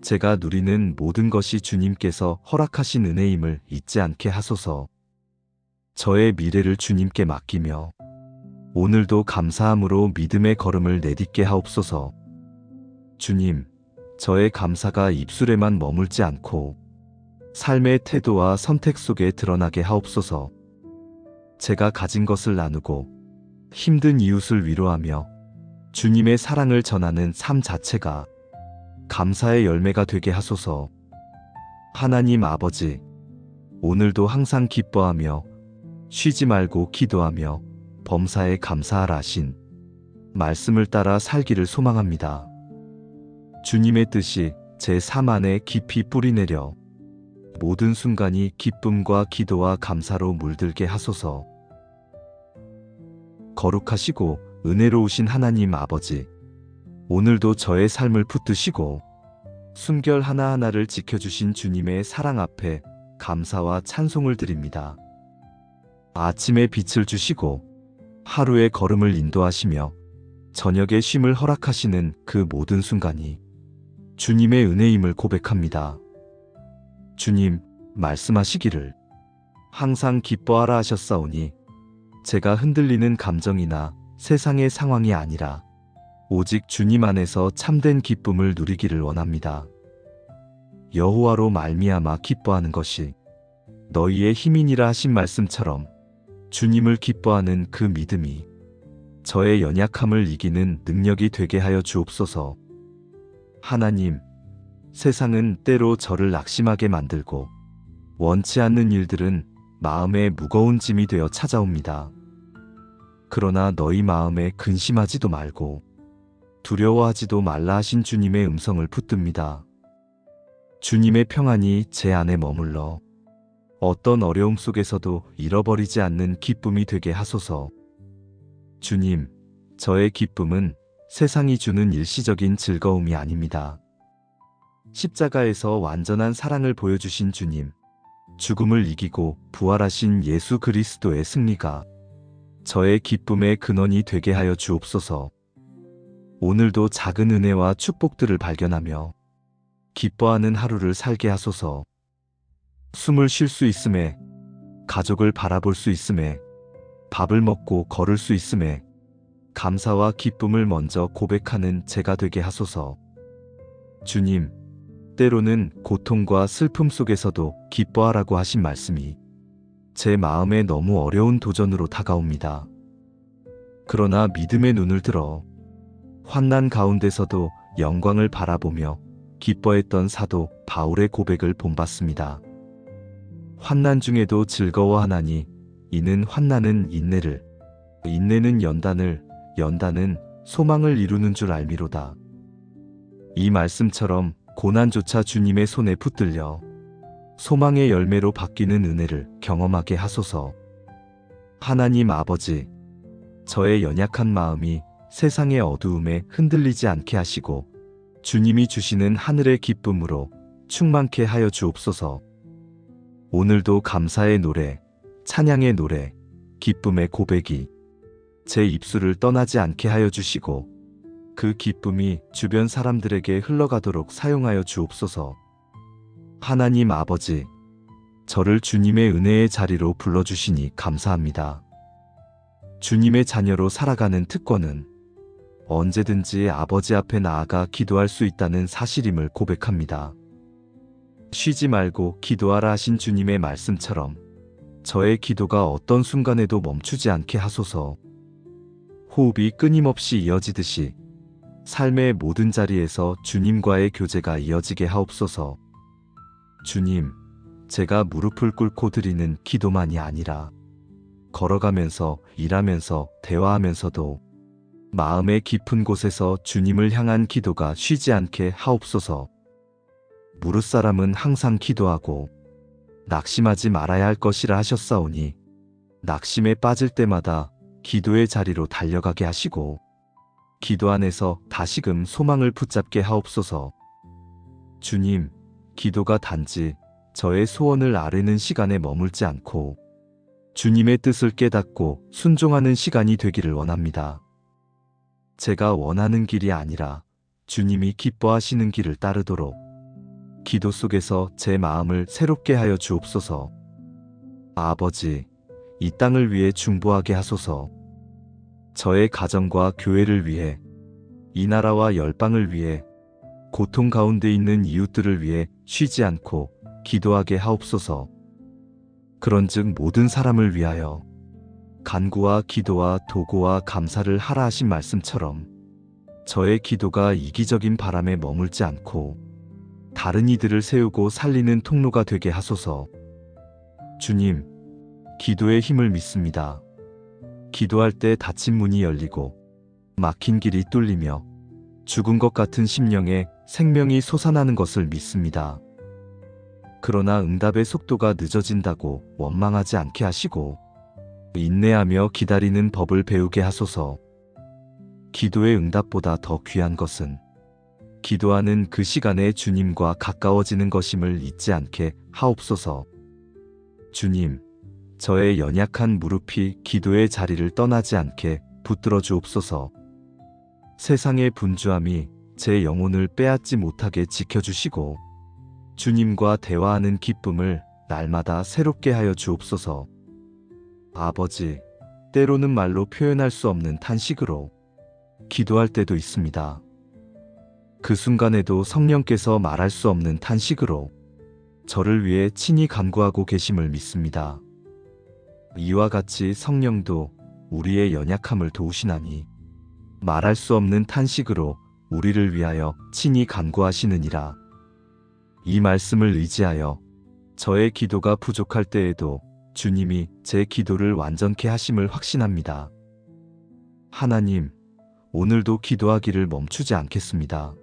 제가 누리는 모든 것이 주님께서 허락하신 은혜임을 잊지 않게 하소서. 저의 미래를 주님께 맡기며 오늘도 감사함으로 믿음의 걸음을 내딛게 하옵소서. 주님, 저의 감사가 입술에만 머물지 않고 삶의 태도와 선택 속에 드러나게 하옵소서. 제가 가진 것을 나누고 힘든 이웃을 위로하며 주님의 사랑을 전하는 삶 자체가 감사의 열매가 되게 하소서. 하나님 아버지, 오늘도 항상 기뻐하며 쉬지 말고 기도하며 범사에 감사하라 하신 말씀을 따라 살기를 소망합니다. 주님의 뜻이 제 삶 안에 깊이 뿌리내려 모든 순간이 기쁨과 기도와 감사로 물들게 하소서. 거룩하시고 은혜로우신 하나님 아버지, 오늘도 저의 삶을 붙드시고 순결 하나하나를 지켜주신 주님의 사랑 앞에 감사와 찬송을 드립니다. 아침에 빛을 주시고 하루의 걸음을 인도하시며 저녁의 쉼을 허락하시는 그 모든 순간이 주님의 은혜임을 고백합니다. 주님, 말씀하시기를 항상 기뻐하라 하셨사오니 제가 흔들리는 감정이나 세상의 상황이 아니라 오직 주님 안에서 참된 기쁨을 누리기를 원합니다. 여호와로 말미암아 기뻐하는 것이 너희의 힘이니라 하신 말씀처럼 주님을 기뻐하는 그 믿음이 저의 연약함을 이기는 능력이 되게 하여 주옵소서. 하나님, 세상은 때로 저를 낙심하게 만들고 원치 않는 일들은 마음에 무거운 짐이 되어 찾아옵니다. 그러나 너희 마음에 근심하지도 말고 두려워하지도 말라 하신 주님의 음성을 붙듭니다. 주님의 평안이 제 안에 머물러 어떤 어려움 속에서도 잃어버리지 않는 기쁨이 되게 하소서. 주님, 저의 기쁨은 세상이 주는 일시적인 즐거움이 아닙니다. 십자가에서 완전한 사랑을 보여주신 주님, 죽음을 이기고 부활하신 예수 그리스도의 승리가 저의 기쁨의 근원이 되게 하여 주옵소서. 오늘도 작은 은혜와 축복들을 발견하며 기뻐하는 하루를 살게 하소서. 숨을 쉴 수 있음에, 가족을 바라볼 수 있음에, 밥을 먹고 걸을 수 있음에 감사와 기쁨을 먼저 고백하는 제가 되게 하소서. 주님, 때로는 고통과 슬픔 속에서도 기뻐하라고 하신 말씀이 제 마음에 너무 어려운 도전으로 다가옵니다. 그러나 믿음의 눈을 들어 환난 가운데서도 영광을 바라보며 기뻐했던 사도 바울의 고백을 본받습니다. 환난 중에도 즐거워하나니 이는 환난은 인내를, 인내는 연단을, 연단은 소망을 이루는 줄 알미로다. 이 말씀처럼 고난조차 주님의 손에 붙들려 소망의 열매로 바뀌는 은혜를 경험하게 하소서. 하나님 아버지, 저의 연약한 마음이 세상의 어두움에 흔들리지 않게 하시고 주님이 주시는 하늘의 기쁨으로 충만케 하여 주옵소서. 오늘도 감사의 노래, 찬양의 노래, 기쁨의 고백이 제 입술을 떠나지 않게 하여 주시고 그 기쁨이 주변 사람들에게 흘러가도록 사용하여 주옵소서. 하나님 아버지, 저를 주님의 은혜의 자리로 불러주시니 감사합니다. 주님의 자녀로 살아가는 특권은 언제든지 아버지 앞에 나아가 기도할 수 있다는 사실임을 고백합니다. 쉬지 말고 기도하라 하신 주님의 말씀처럼 저의 기도가 어떤 순간에도 멈추지 않게 하소서. 호흡이 끊임없이 이어지듯이 삶의 모든 자리에서 주님과의 교제가 이어지게 하옵소서. 주님, 제가 무릎을 꿇고 드리는 기도만이 아니라 걸어가면서, 일하면서, 대화하면서도 마음의 깊은 곳에서 주님을 향한 기도가 쉬지 않게 하옵소서. 무릇사람은 항상 기도하고 낙심하지 말아야 할 것이라 하셨사오니 낙심에 빠질 때마다 기도의 자리로 달려가게 하시고 기도 안에서 다시금 소망을 붙잡게 하옵소서. 주님, 기도가 단지 저의 소원을 아뢰는 시간에 머물지 않고 주님의 뜻을 깨닫고 순종하는 시간이 되기를 원합니다. 제가 원하는 길이 아니라 주님이 기뻐하시는 길을 따르도록 기도 속에서 제 마음을 새롭게 하여 주옵소서. 아버지, 이 땅을 위해 중보하게 하소서. 저의 가정과 교회를 위해, 이 나라와 열방을 위해, 고통 가운데 있는 이웃들을 위해 쉬지 않고 기도하게 하옵소서. 그런즉 모든 사람을 위하여 간구와 기도와 도구와 감사를 하라 하신 말씀처럼 저의 기도가 이기적인 바람에 머물지 않고 다른 이들을 세우고 살리는 통로가 되게 하소서. 주님, 기도의 힘을 믿습니다. 기도할 때 닫힌 문이 열리고 막힌 길이 뚫리며 죽은 것 같은 심령에 생명이 솟아나는 것을 믿습니다. 그러나 응답의 속도가 늦어진다고 원망하지 않게 하시고 인내하며 기다리는 법을 배우게 하소서. 기도의 응답보다 더 귀한 것은 기도하는 그 시간에 주님과 가까워지는 것임을 잊지 않게 하옵소서. 주님, 저의 연약한 무릎이 기도의 자리를 떠나지 않게 붙들어 주옵소서. 세상의 분주함이 제 영혼을 빼앗지 못하게 지켜주시고 주님과 대화하는 기쁨을 날마다 새롭게 하여 주옵소서. 아버지, 때로는 말로 표현할 수 없는 탄식으로 기도할 때도 있습니다. 그 순간에도 성령께서 말할 수 없는 탄식으로 저를 위해 친히 간구하고 계심을 믿습니다. 이와 같이 성령도 우리의 연약함을 도우시나니 말할 수 없는 탄식으로 우리를 위하여 친히 간구하시느니라. 이 말씀을 의지하여 저의 기도가 부족할 때에도 주님이 제 기도를 완전케 하심을 확신합니다. 하나님, 오늘도 기도하기를 멈추지 않겠습니다.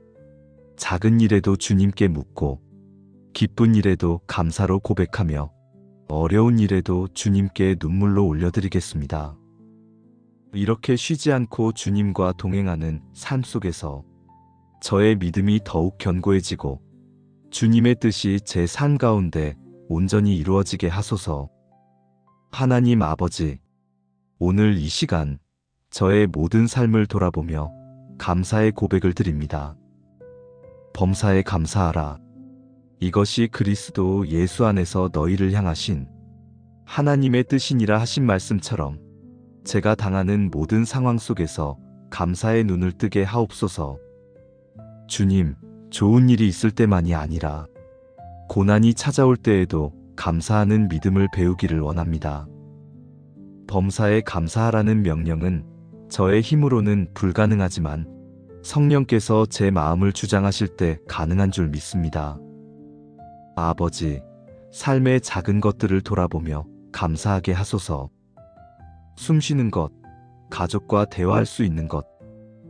작은 일에도 주님께 묻고 기쁜 일에도 감사로 고백하며 어려운 일에도 주님께 눈물로 올려드리겠습니다. 이렇게 쉬지 않고 주님과 동행하는 삶 속에서 저의 믿음이 더욱 견고해지고 주님의 뜻이 제 삶 가운데 온전히 이루어지게 하소서. 하나님 아버지, 오늘 이 시간 저의 모든 삶을 돌아보며 감사의 고백을 드립니다. 범사에 감사하라. 이것이 그리스도 예수 안에서 너희를 향하신 하나님의 뜻이니라 하신 말씀처럼 제가 당하는 모든 상황 속에서 감사의 눈을 뜨게 하옵소서. 주님, 좋은 일이 있을 때만이 아니라 고난이 찾아올 때에도 감사하는 믿음을 배우기를 원합니다. 범사에 감사하라는 명령은 저의 힘으로는 불가능하지만 성령께서 제 마음을 주장하실 때 가능한 줄 믿습니다. 아버지, 삶의 작은 것들을 돌아보며 감사하게 하소서. 숨쉬는 것, 가족과 대화할 수 있는 것,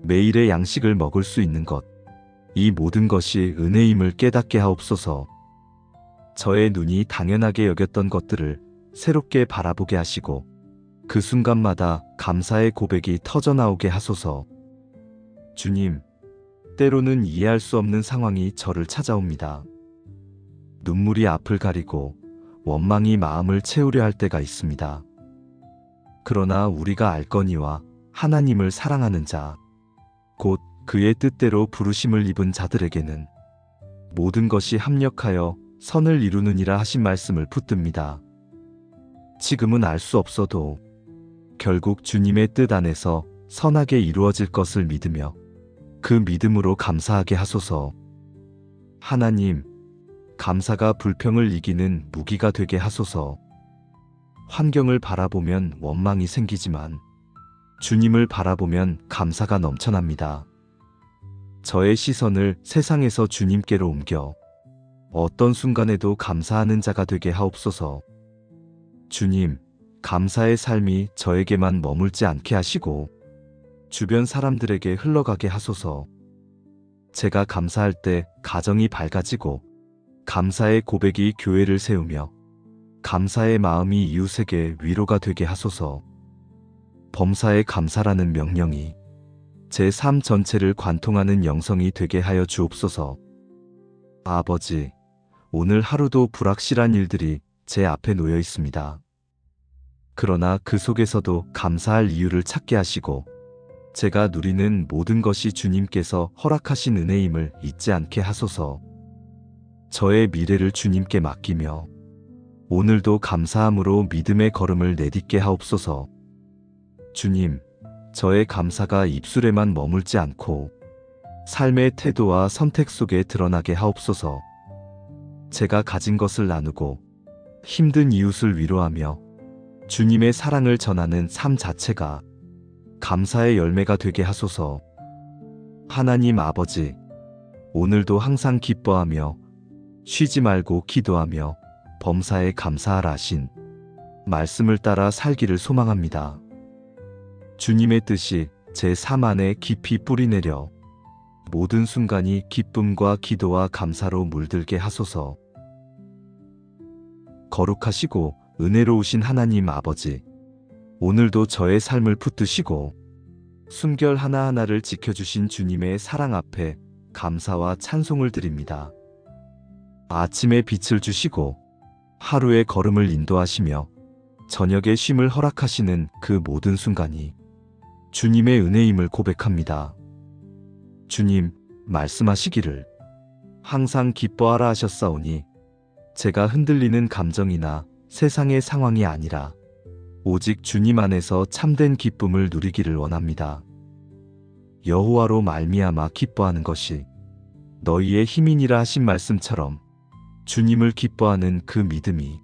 매일의 양식을 먹을 수 있는 것, 이 모든 것이 은혜임을 깨닫게 하옵소서. 저의 눈이 당연하게 여겼던 것들을 새롭게 바라보게 하시고 그 순간마다 감사의 고백이 터져나오게 하소서. 주님, 때로는 이해할 수 없는 상황이 저를 찾아옵니다. 눈물이 앞을 가리고 원망이 마음을 채우려 할 때가 있습니다. 그러나 우리가 알거니와 하나님을 사랑하는 자, 곧 그의 뜻대로 부르심을 입은 자들에게는 모든 것이 합력하여 선을 이루느니라 하신 말씀을 붙듭니다. 지금은 알 수 없어도 결국 주님의 뜻 안에서 선하게 이루어질 것을 믿으며 그 믿음으로 감사하게 하소서. 하나님, 감사가 불평을 이기는 무기가 되게 하소서. 환경을 바라보면 원망이 생기지만 주님을 바라보면 감사가 넘쳐납니다. 저의 시선을 세상에서 주님께로 옮겨 어떤 순간에도 감사하는 자가 되게 하옵소서. 주님, 감사의 삶이 저에게만 머물지 않게 하시고 주변 사람들에게 흘러가게 하소서. 제가 감사할 때 가정이 밝아지고 감사의 고백이 교회를 세우며 감사의 마음이 이웃에게 위로가 되게 하소서. 범사에 감사라는 명령이 제 삶 전체를 관통하는 영성이 되게 하여 주옵소서. 아버지, 오늘 하루도 불확실한 일들이 제 앞에 놓여 있습니다. 그러나 그 속에서도 감사할 이유를 찾게 하시고 제가 누리는 모든 것이 주님께서 허락하신 은혜임을 잊지 않게 하소서. 저의 미래를 주님께 맡기며 오늘도 감사함으로 믿음의 걸음을 내딛게 하옵소서. 주님, 저의 감사가 입술에만 머물지 않고 삶의 태도와 선택 속에 드러나게 하옵소서. 제가 가진 것을 나누고 힘든 이웃을 위로하며 주님의 사랑을 전하는 삶 자체가 감사의 열매가 되게 하소서. 하나님 아버지, 오늘도 항상 기뻐하며 쉬지 말고 기도하며 범사에 감사하라 하신 말씀을 따라 살기를 소망합니다. 주님의 뜻이 제 삶 안에 깊이 뿌리내려 모든 순간이 기쁨과 기도와 감사로 물들게 하소서. 거룩하시고 은혜로우신 하나님 아버지, 오늘도 저의 삶을 붙드시고 순결 하나하나를 지켜주신 주님의 사랑 앞에 감사와 찬송을 드립니다. 아침에 빛을 주시고 하루의 걸음을 인도하시며 저녁에 쉼을 허락하시는 그 모든 순간이 주님의 은혜임을 고백합니다. 주님, 말씀하시기를 항상 기뻐하라 하셨사오니 제가 흔들리는 감정이나 세상의 상황이 아니라 오직 주님 안에서 참된 기쁨을 누리기를 원합니다. 여호와로 말미암아 기뻐하는 것이 너희의 힘이니라 하신 말씀처럼 주님을 기뻐하는 그 믿음이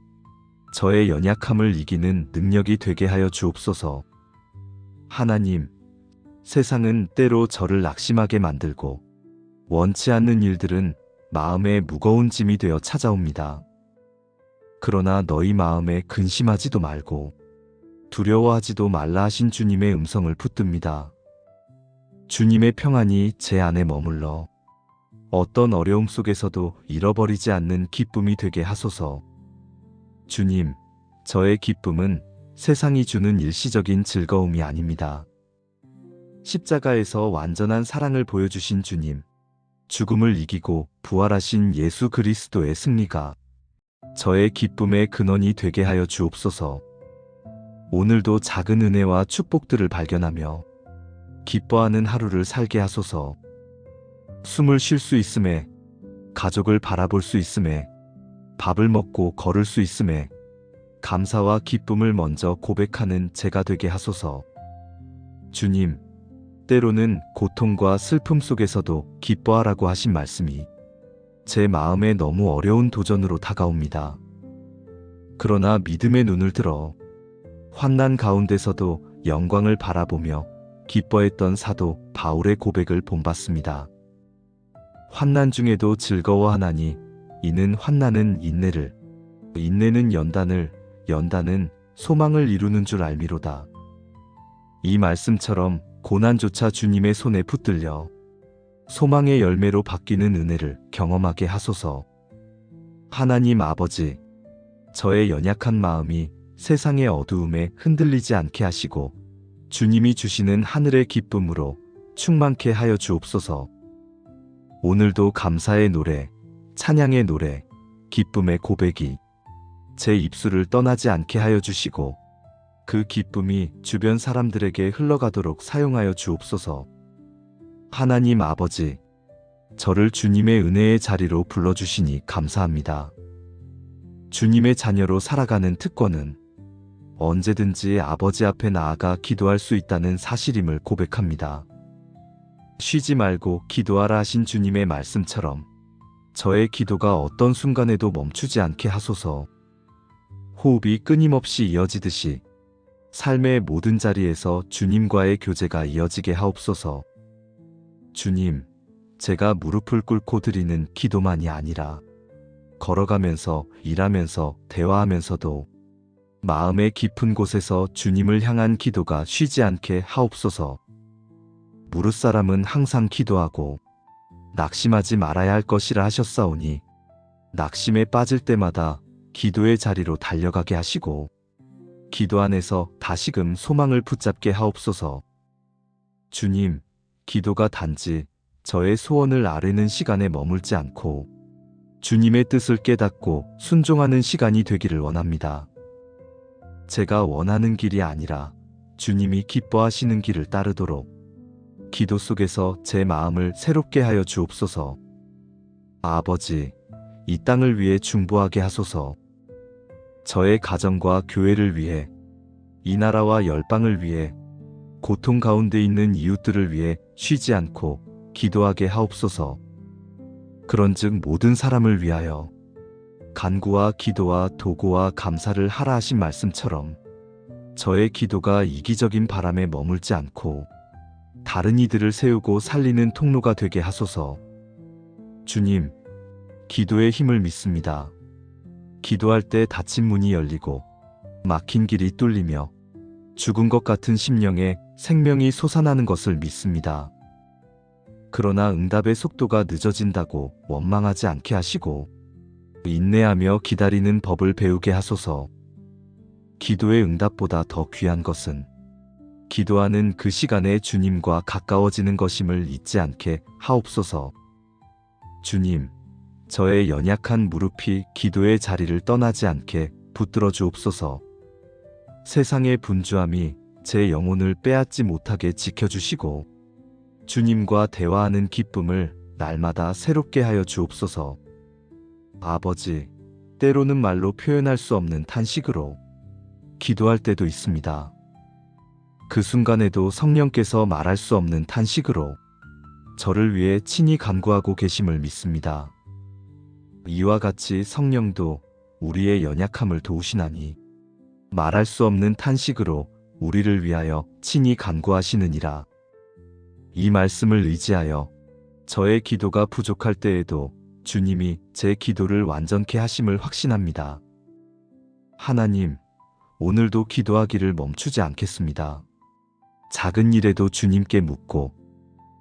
저의 연약함을 이기는 능력이 되게 하여 주옵소서. 하나님, 세상은 때로 저를 낙심하게 만들고 원치 않는 일들은 마음에 무거운 짐이 되어 찾아옵니다. 그러나 너희 마음에 근심하지도 말고 두려워하지도 말라 하신 주님의 음성을 붙듭니다. 주님의 평안이 제 안에 머물러 어떤 어려움 속에서도 잃어버리지 않는 기쁨이 되게 하소서. 주님, 저의 기쁨은 세상이 주는 일시적인 즐거움이 아닙니다. 십자가에서 완전한 사랑을 보여주신 주님, 죽음을 이기고 부활하신 예수 그리스도의 승리가 저의 기쁨의 근원이 되게 하여 주옵소서. 오늘도 작은 은혜와 축복들을 발견하며 기뻐하는 하루를 살게 하소서. 숨을 쉴 수 있음에, 가족을 바라볼 수 있음에, 밥을 먹고 걸을 수 있음에 감사와 기쁨을 먼저 고백하는 제가 되게 하소서. 주님, 때로는 고통과 슬픔 속에서도 기뻐하라고 하신 말씀이 제 마음에 너무 어려운 도전으로 다가옵니다. 그러나 믿음의 눈을 들어 환난 가운데서도 영광을 바라보며 기뻐했던 사도 바울의 고백을 본받습니다. 환난 중에도 즐거워하나니 이는 환난은 인내를, 인내는 연단을, 연단은 소망을 이루는 줄 알미로다. 이 말씀처럼 고난조차 주님의 손에 붙들려 소망의 열매로 바뀌는 은혜를 경험하게 하소서. 하나님 아버지, 저의 연약한 마음이 세상의 어두움에 흔들리지 않게 하시고 주님이 주시는 하늘의 기쁨으로 충만케 하여 주옵소서. 오늘도 감사의 노래, 찬양의 노래, 기쁨의 고백이 제 입술을 떠나지 않게 하여 주시고 그 기쁨이 주변 사람들에게 흘러가도록 사용하여 주옵소서. 하나님 아버지, 저를 주님의 은혜의 자리로 불러주시니 감사합니다. 주님의 자녀로 살아가는 특권은 언제든지 아버지 앞에 나아가 기도할 수 있다는 사실임을 고백합니다. 쉬지 말고 기도하라 하신 주님의 말씀처럼 저의 기도가 어떤 순간에도 멈추지 않게 하소서. 호흡이 끊임없이 이어지듯이 삶의 모든 자리에서 주님과의 교제가 이어지게 하옵소서. 주님, 제가 무릎을 꿇고 드리는 기도만이 아니라 걸어가면서, 일하면서, 대화하면서도 마음의 깊은 곳에서 주님을 향한 기도가 쉬지 않게 하옵소서. 무릇사람은 항상 기도하고 낙심하지 말아야 할 것이라 하셨사오니 낙심에 빠질 때마다 기도의 자리로 달려가게 하시고 기도 안에서 다시금 소망을 붙잡게 하옵소서. 주님, 기도가 단지 저의 소원을 아뢰는 시간에 머물지 않고 주님의 뜻을 깨닫고 순종하는 시간이 되기를 원합니다. 제가 원하는 길이 아니라 주님이 기뻐하시는 길을 따르도록 기도 속에서 제 마음을 새롭게 하여 주옵소서. 아버지, 이 땅을 위해 중보하게 하소서. 저의 가정과 교회를 위해, 이 나라와 열방을 위해, 고통 가운데 있는 이웃들을 위해 쉬지 않고 기도하게 하옵소서. 그런즉 모든 사람을 위하여 간구와 기도와 도구와 감사를 하라 하신 말씀처럼 저의 기도가 이기적인 바람에 머물지 않고 다른 이들을 세우고 살리는 통로가 되게 하소서. 주님, 기도의 힘을 믿습니다. 기도할 때 닫힌 문이 열리고 막힌 길이 뚫리며 죽은 것 같은 심령에 생명이 솟아나는 것을 믿습니다. 그러나 응답의 속도가 늦어진다고 원망하지 않게 하시고 인내하며 기다리는 법을 배우게 하소서. 기도의 응답보다 더 귀한 것은 기도하는 그 시간에 주님과 가까워지는 것임을 잊지 않게 하옵소서. 주님, 저의 연약한 무릎이 기도의 자리를 떠나지 않게 붙들어 주옵소서. 세상의 분주함이 제 영혼을 빼앗지 못하게 지켜주시고 주님과 대화하는 기쁨을 날마다 새롭게 하여 주옵소서. 아버지, 때로는 말로 표현할 수 없는 탄식으로 기도할 때도 있습니다. 그 순간에도 성령께서 말할 수 없는 탄식으로 저를 위해 친히 간구하고 계심을 믿습니다. 이와 같이 성령도 우리의 연약함을 도우시나니 말할 수 없는 탄식으로 우리를 위하여 친히 간구하시느니라. 이 말씀을 의지하여 저의 기도가 부족할 때에도 주님이 제 기도를 완전케 하심을 확신합니다. 하나님, 오늘도 기도하기를 멈추지 않겠습니다. 작은 일에도 주님께 묻고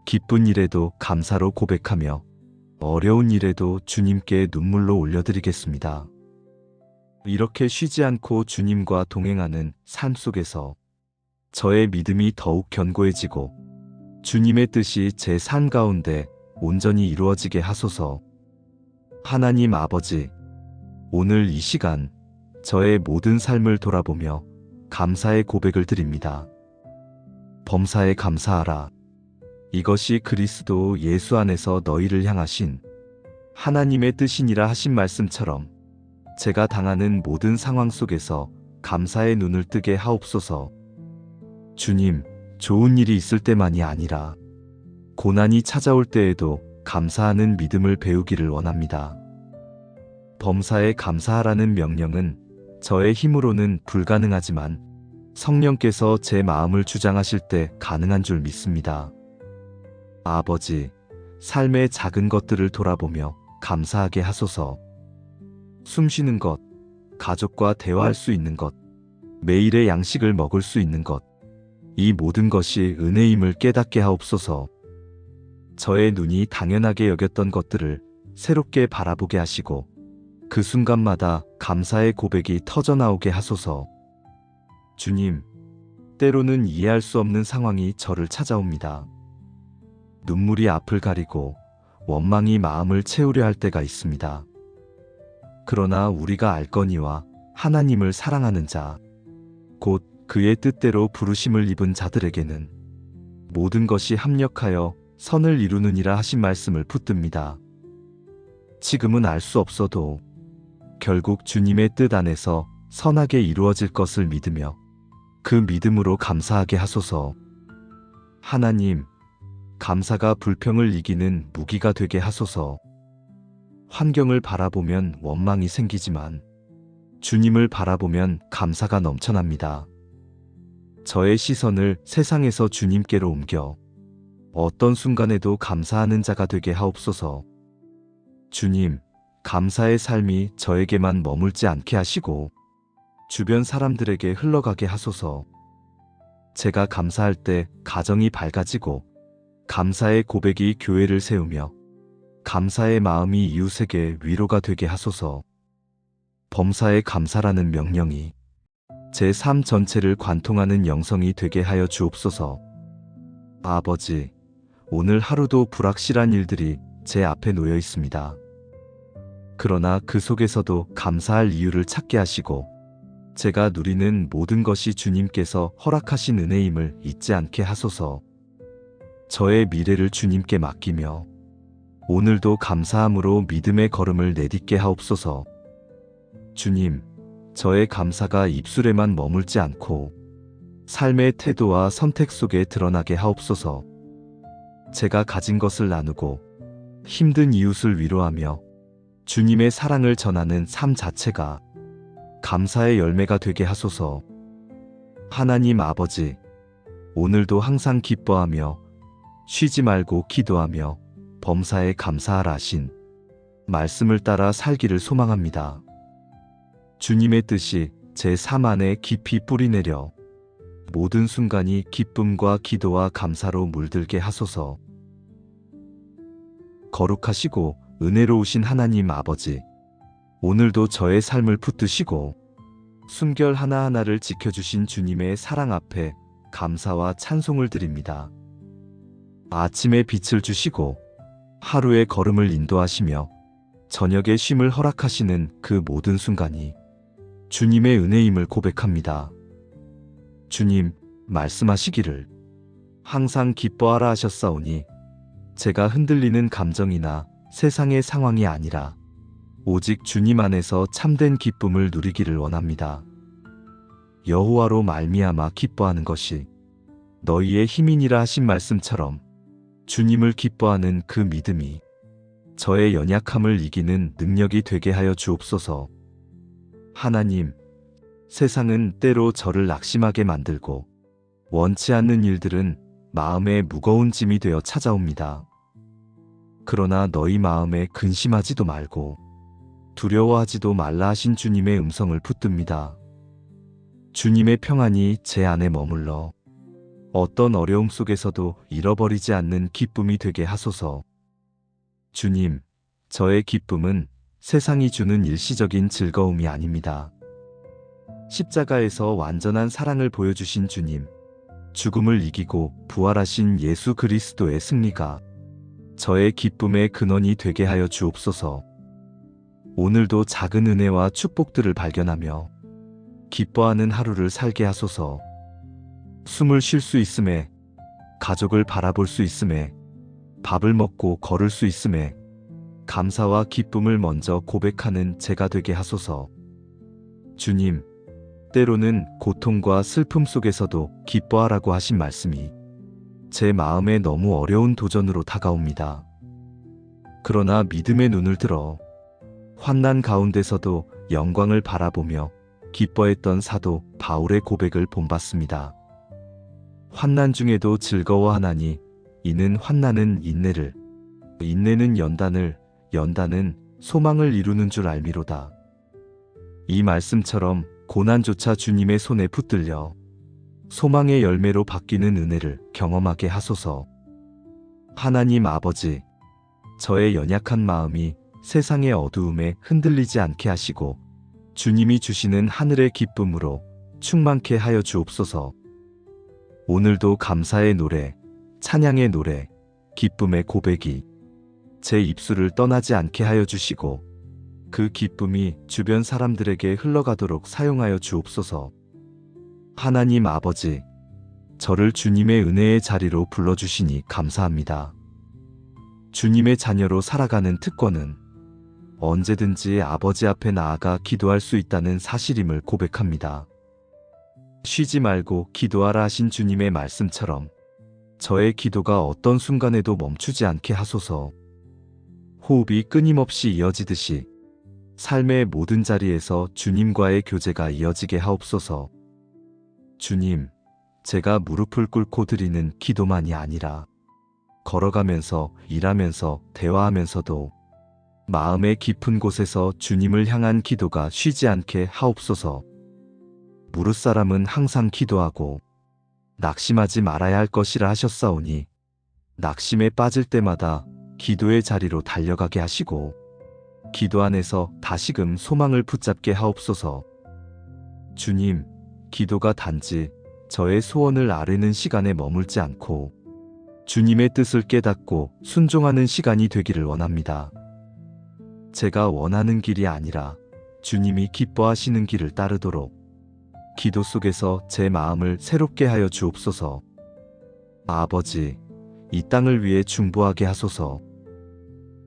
기쁜 일에도 감사로 고백하며 어려운 일에도 주님께 눈물로 올려드리겠습니다. 이렇게 쉬지 않고 주님과 동행하는 삶 속에서 저의 믿음이 더욱 견고해지고 주님의 뜻이 제 삶 가운데 온전히 이루어지게 하소서. 하나님 아버지, 오늘 이 시간 저의 모든 삶을 돌아보며 감사의 고백을 드립니다. 범사에 감사하라. 이것이 그리스도 예수 안에서 너희를 향하신 하나님의 뜻이니라 하신 말씀처럼 제가 당하는 모든 상황 속에서 감사의 눈을 뜨게 하옵소서. 주님, 좋은 일이 있을 때만이 아니라 고난이 찾아올 때에도 감사하는 믿음을 배우기를 원합니다. 범사에 감사하라는 명령은 저의 힘으로는 불가능하지만 성령께서 제 마음을 주장하실 때 가능한 줄 믿습니다. 아버지, 삶의 작은 것들을 돌아보며 감사하게 하소서. 숨쉬는 것, 가족과 대화할 수 있는 것, 매일의 양식을 먹을 수 있는 것, 이 모든 것이 은혜임을 깨닫게 하옵소서. 저의 눈이 당연하게 여겼던 것들을 새롭게 바라보게 하시고 그 순간마다 감사의 고백이 터져나오게 하소서. 주님, 때로는 이해할 수 없는 상황이 저를 찾아옵니다. 눈물이 앞을 가리고 원망이 마음을 채우려 할 때가 있습니다. 그러나 우리가 알거니와 하나님을 사랑하는 자, 곧 그의 뜻대로 부르심을 입은 자들에게는 모든 것이 합력하여 선을 이루느니라 하신 말씀을 붙듭니다. 지금은 알 수 없어도 결국 주님의 뜻 안에서 선하게 이루어질 것을 믿으며 그 믿음으로 감사하게 하소서. 하나님, 감사가 불평을 이기는 무기가 되게 하소서. 환경을 바라보면 원망이 생기지만 주님을 바라보면 감사가 넘쳐납니다. 저의 시선을 세상에서 주님께로 옮겨 어떤 순간에도 감사하는 자가 되게 하옵소서. 주님, 감사의 삶이 저에게만 머물지 않게 하시고 주변 사람들에게 흘러가게 하소서. 제가 감사할 때 가정이 밝아지고 감사의 고백이 교회를 세우며 감사의 마음이 이웃에게 위로가 되게 하소서. 범사에 감사라는 명령이 제 삶 전체를 관통하는 영성이 되게 하여 주옵소서. 아버지, 오늘 하루도 불확실한 일들이 제 앞에 놓여 있습니다. 그러나 그 속에서도 감사할 이유를 찾게 하시고 제가 누리는 모든 것이 주님께서 허락하신 은혜임을 잊지 않게 하소서. 저의 미래를 주님께 맡기며 오늘도 감사함으로 믿음의 걸음을 내딛게 하옵소서. 주님, 저의 감사가 입술에만 머물지 않고 삶의 태도와 선택 속에 드러나게 하옵소서. 제가 가진 것을 나누고 힘든 이웃을 위로하며 주님의 사랑을 전하는 삶 자체가 감사의 열매가 되게 하소서. 하나님 아버지, 오늘도 항상 기뻐하며 쉬지 말고 기도하며 범사에 감사하라 하신 말씀을 따라 살기를 소망합니다. 주님의 뜻이 제 삶 안에 깊이 뿌리내려 모든 순간이 기쁨과 기도와 감사로 물들게 하소서. 거룩하시고 은혜로우신 하나님 아버지, 오늘도 저의 삶을 붙드시고 숨결 하나하나를 지켜주신 주님의 사랑 앞에 감사와 찬송을 드립니다. 아침에 빛을 주시고 하루의 걸음을 인도하시며 저녁의 쉼을 허락하시는 그 모든 순간이 주님의 은혜임을 고백합니다. 주님, 말씀하시기를 항상 기뻐하라 하셨사오니 제가 흔들리는 감정이나 세상의 상황이 아니라 오직 주님 안에서 참된 기쁨을 누리기를 원합니다. 여호와로 말미암아 기뻐하는 것이 너희의 힘이니라 하신 말씀처럼 주님을 기뻐하는 그 믿음이 저의 연약함을 이기는 능력이 되게 하여 주옵소서. 하나님, 세상은 때로 저를 낙심하게 만들고 원치 않는 일들은 마음에 무거운 짐이 되어 찾아옵니다. 그러나 너희 마음에 근심하지도 말고 두려워하지도 말라 하신 주님의 음성을 붙듭니다. 주님의 평안이 제 안에 머물러 어떤 어려움 속에서도 잃어버리지 않는 기쁨이 되게 하소서. 주님, 저의 기쁨은 세상이 주는 일시적인 즐거움이 아닙니다. 십자가에서 완전한 사랑을 보여주신 주님, 죽음을 이기고 부활하신 예수 그리스도의 승리가 저의 기쁨의 근원이 되게 하여 주옵소서. 오늘도 작은 은혜와 축복들을 발견하며 기뻐하는 하루를 살게 하소서. 숨을 쉴 수 있음에, 가족을 바라볼 수 있음에, 밥을 먹고 걸을 수 있음에 감사와 기쁨을 먼저 고백하는 제가 되게 하소서. 주님, 때로는 고통과 슬픔 속에서도 기뻐하라고 하신 말씀이 제 마음에 너무 어려운 도전으로 다가옵니다. 그러나 믿음의 눈을 들어 환난 가운데서도 영광을 바라보며 기뻐했던 사도 바울의 고백을 본받습니다. 환난 중에도 즐거워하나니 이는 환난은 인내를, 인내는 연단을, 연단은 소망을 이루는 줄 알미로다. 이 말씀처럼 고난조차 주님의 손에 붙들려 소망의 열매로 바뀌는 은혜를 경험하게 하소서. 하나님 아버지, 저의 연약한 마음이 세상의 어두움에 흔들리지 않게 하시고 주님이 주시는 하늘의 기쁨으로 충만케 하여 주옵소서. 오늘도 감사의 노래, 찬양의 노래, 기쁨의 고백이 제 입술을 떠나지 않게 하여 주시고 그 기쁨이 주변 사람들에게 흘러가도록 사용하여 주옵소서. 하나님 아버지, 저를 주님의 은혜의 자리로 불러주시니 감사합니다. 주님의 자녀로 살아가는 특권은 언제든지 아버지 앞에 나아가 기도할 수 있다는 사실임을 고백합니다. 쉬지 말고 기도하라 하신 주님의 말씀처럼 저의 기도가 어떤 순간에도 멈추지 않게 하소서. 호흡이 끊임없이 이어지듯이 삶의 모든 자리에서 주님과의 교제가 이어지게 하옵소서. 주님, 제가 무릎을 꿇고 드리는 기도만이 아니라 걸어가면서, 일하면서, 대화하면서도 마음의 깊은 곳에서 주님을 향한 기도가 쉬지 않게 하옵소서. 무릇사람은 항상 기도하고 낙심하지 말아야 할 것이라 하셨사오니 낙심에 빠질 때마다 기도의 자리로 달려가게 하시고 기도 안에서 다시금 소망을 붙잡게 하옵소서. 주님, 기도가 단지 저의 소원을 아뢰는 시간에 머물지 않고 주님의 뜻을 깨닫고 순종하는 시간이 되기를 원합니다. 제가 원하는 길이 아니라 주님이 기뻐하시는 길을 따르도록 기도 속에서 제 마음을 새롭게 하여 주옵소서. 아버지, 이 땅을 위해 중보하게 하소서.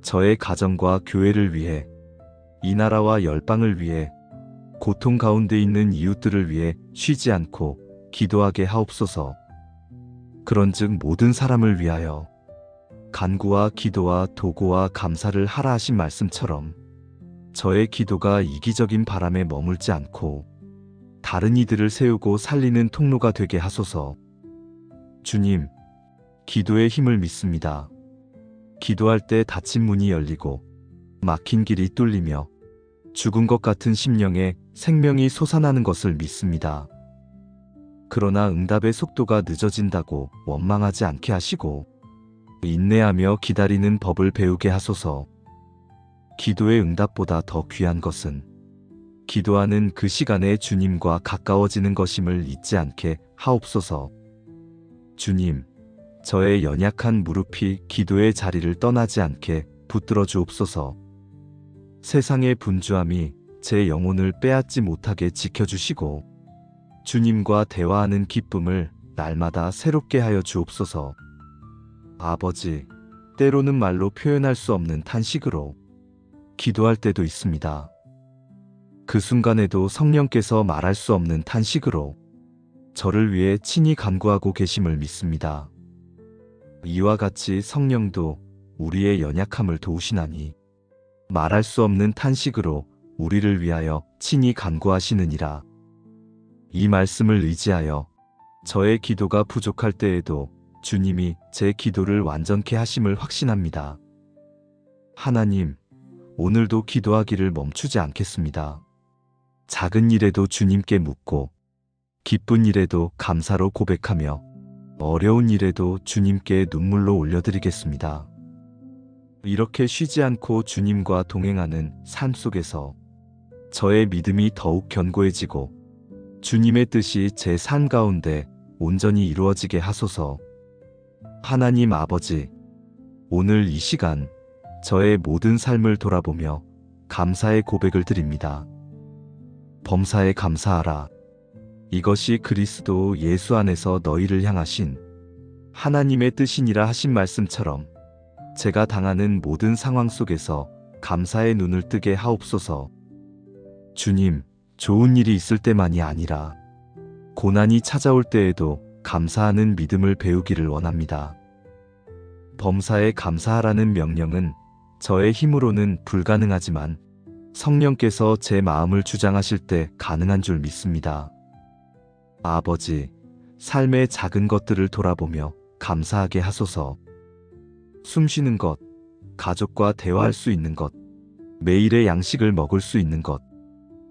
저의 가정과 교회를 위해, 이 나라와 열방을 위해, 고통 가운데 있는 이웃들을 위해 쉬지 않고 기도하게 하옵소서. 그런즉 모든 사람을 위하여 간구와 기도와 도구와 감사를 하라 하신 말씀처럼 저의 기도가 이기적인 바람에 머물지 않고 다른 이들을 세우고 살리는 통로가 되게 하소서. 주님, 기도의 힘을 믿습니다. 기도할 때 닫힌 문이 열리고 막힌 길이 뚫리며 죽은 것 같은 심령에 생명이 솟아나는 것을 믿습니다. 그러나 응답의 속도가 늦어진다고 원망하지 않게 하시고 인내하며 기다리는 법을 배우게 하소서. 기도의 응답보다 더 귀한 것은 기도하는 그 시간에 주님과 가까워지는 것임을 잊지 않게 하옵소서. 주님, 저의 연약한 무릎이 기도의 자리를 떠나지 않게 붙들어 주옵소서. 세상의 분주함이 제 영혼을 빼앗지 못하게 지켜주시고 주님과 대화하는 기쁨을 날마다 새롭게 하여 주옵소서. 아버지, 때로는 말로 표현할 수 없는 탄식으로 기도할 때도 있습니다. 그 순간에도 성령께서 말할 수 없는 탄식으로 저를 위해 친히 간구하고 계심을 믿습니다. 이와 같이 성령도 우리의 연약함을 도우시나니 말할 수 없는 탄식으로 우리를 위하여 친히 간구하시느니라. 이 말씀을 의지하여 저의 기도가 부족할 때에도 주님이 제 기도를 완전케 하심을 확신합니다. 하나님, 오늘도 기도하기를 멈추지 않겠습니다. 작은 일에도 주님께 묻고, 기쁜 일에도 감사로 고백하며, 어려운 일에도 주님께 눈물로 올려드리겠습니다. 이렇게 쉬지 않고 주님과 동행하는 삶 속에서 저의 믿음이 더욱 견고해지고 주님의 뜻이 제 삶 가운데 온전히 이루어지게 하소서. 하나님 아버지, 오늘 이 시간 저의 모든 삶을 돌아보며 감사의 고백을 드립니다. 범사에 감사하라. 이것이 그리스도 예수 안에서 너희를 향하신 하나님의 뜻이니라 하신 말씀처럼 제가 당하는 모든 상황 속에서 감사의 눈을 뜨게 하옵소서. 주님, 좋은 일이 있을 때만이 아니라 고난이 찾아올 때에도 감사하는 믿음을 배우기를 원합니다. 범사에 감사하라는 명령은 저의 힘으로는 불가능하지만 성령께서 제 마음을 주장하실 때 가능한 줄 믿습니다. 아버지, 삶의 작은 것들을 돌아보며 감사하게 하소서. 숨쉬는 것, 가족과 대화할 수 있는 것, 매일의 양식을 먹을 수 있는 것,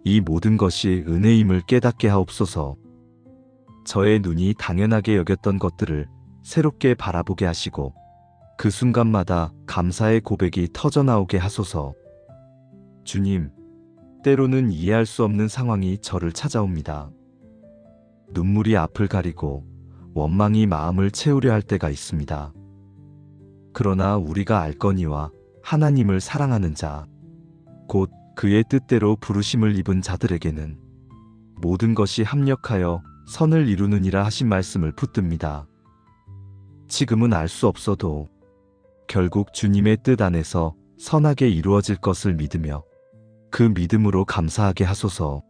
이 모든 것이 은혜임을 깨닫게 하옵소서. 저의 눈이 당연하게 여겼던 것들을 새롭게 바라보게 하시고 그 순간마다 감사의 고백이 터져나오게 하소서. 주님, 때로는 이해할 수 없는 상황이 저를 찾아옵니다. 눈물이 앞을 가리고 원망이 마음을 채우려 할 때가 있습니다. 그러나 우리가 알거니와 하나님을 사랑하는 자, 곧 그의 뜻대로 부르심을 입은 자들에게는 모든 것이 합력하여 선을 이루느니라 하신 말씀을 붙듭니다. 지금은 알 수 없어도 결국 주님의 뜻 안에서 선하게 이루어질 것을 믿으며 그 믿음으로 감사하게 하소서.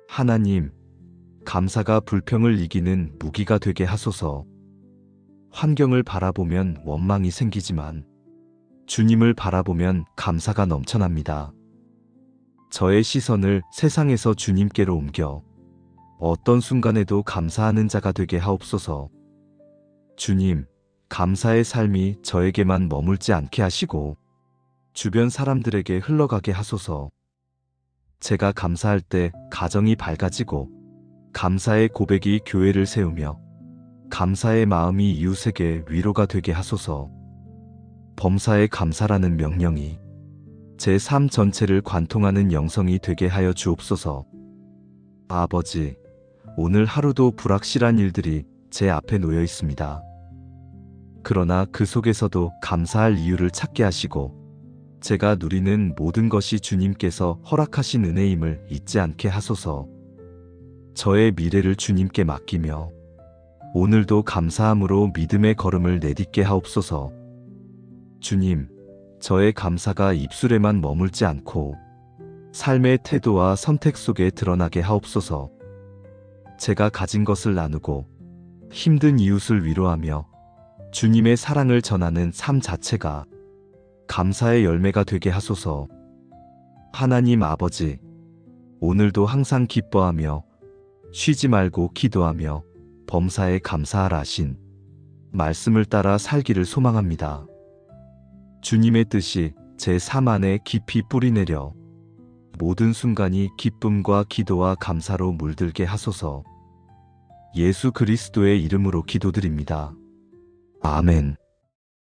하나님, 감사가 불평을 이기는 무기가 되게 하소서. 환경을 바라보면 원망이 생기지만 주님을 바라보면 감사가 넘쳐납니다. 저의 시선을 세상에서 주님께로 옮겨 어떤 순간에도 감사하는 자가 되게 하옵소서. 주님, 감사의 삶이 저에게만 머물지 않게 하시고 주변 사람들에게 흘러가게 하소서. 제가 감사할 때 가정이 밝아지고 감사의 고백이 교회를 세우며 감사의 마음이 이웃에게 위로가 되게 하소서. 범사에 감사라는 명령이 제 삶 전체를 관통하는 영성이 되게 하여 주옵소서. 아버지, 오늘 하루도 불확실한 일들이 제 앞에 놓여 있습니다. 그러나 그 속에서도 감사할 이유를 찾게 하시고 제가 누리는 모든 것이 주님께서 허락하신 은혜임을 잊지 않게 하소서. 저의 미래를 주님께 맡기며 오늘도 감사함으로 믿음의 걸음을 내딛게 하옵소서. 주님, 저의 감사가 입술에만 머물지 않고 삶의 태도와 선택 속에 드러나게 하옵소서. 제가 가진 것을 나누고 힘든 이웃을 위로하며 주님의 사랑을 전하는 삶 자체가 감사의 열매가 되게 하소서. 하나님 아버지, 오늘도 항상 기뻐하며 쉬지 말고 기도하며 범사에 감사하라 하신 말씀을 따라 살기를 소망합니다. 주님의 뜻이 제 삶 안에 깊이 뿌리내려 모든 순간이 기쁨과 기도와 감사로 물들게 하소서. 예수 그리스도의 이름으로 기도드립니다. 아멘.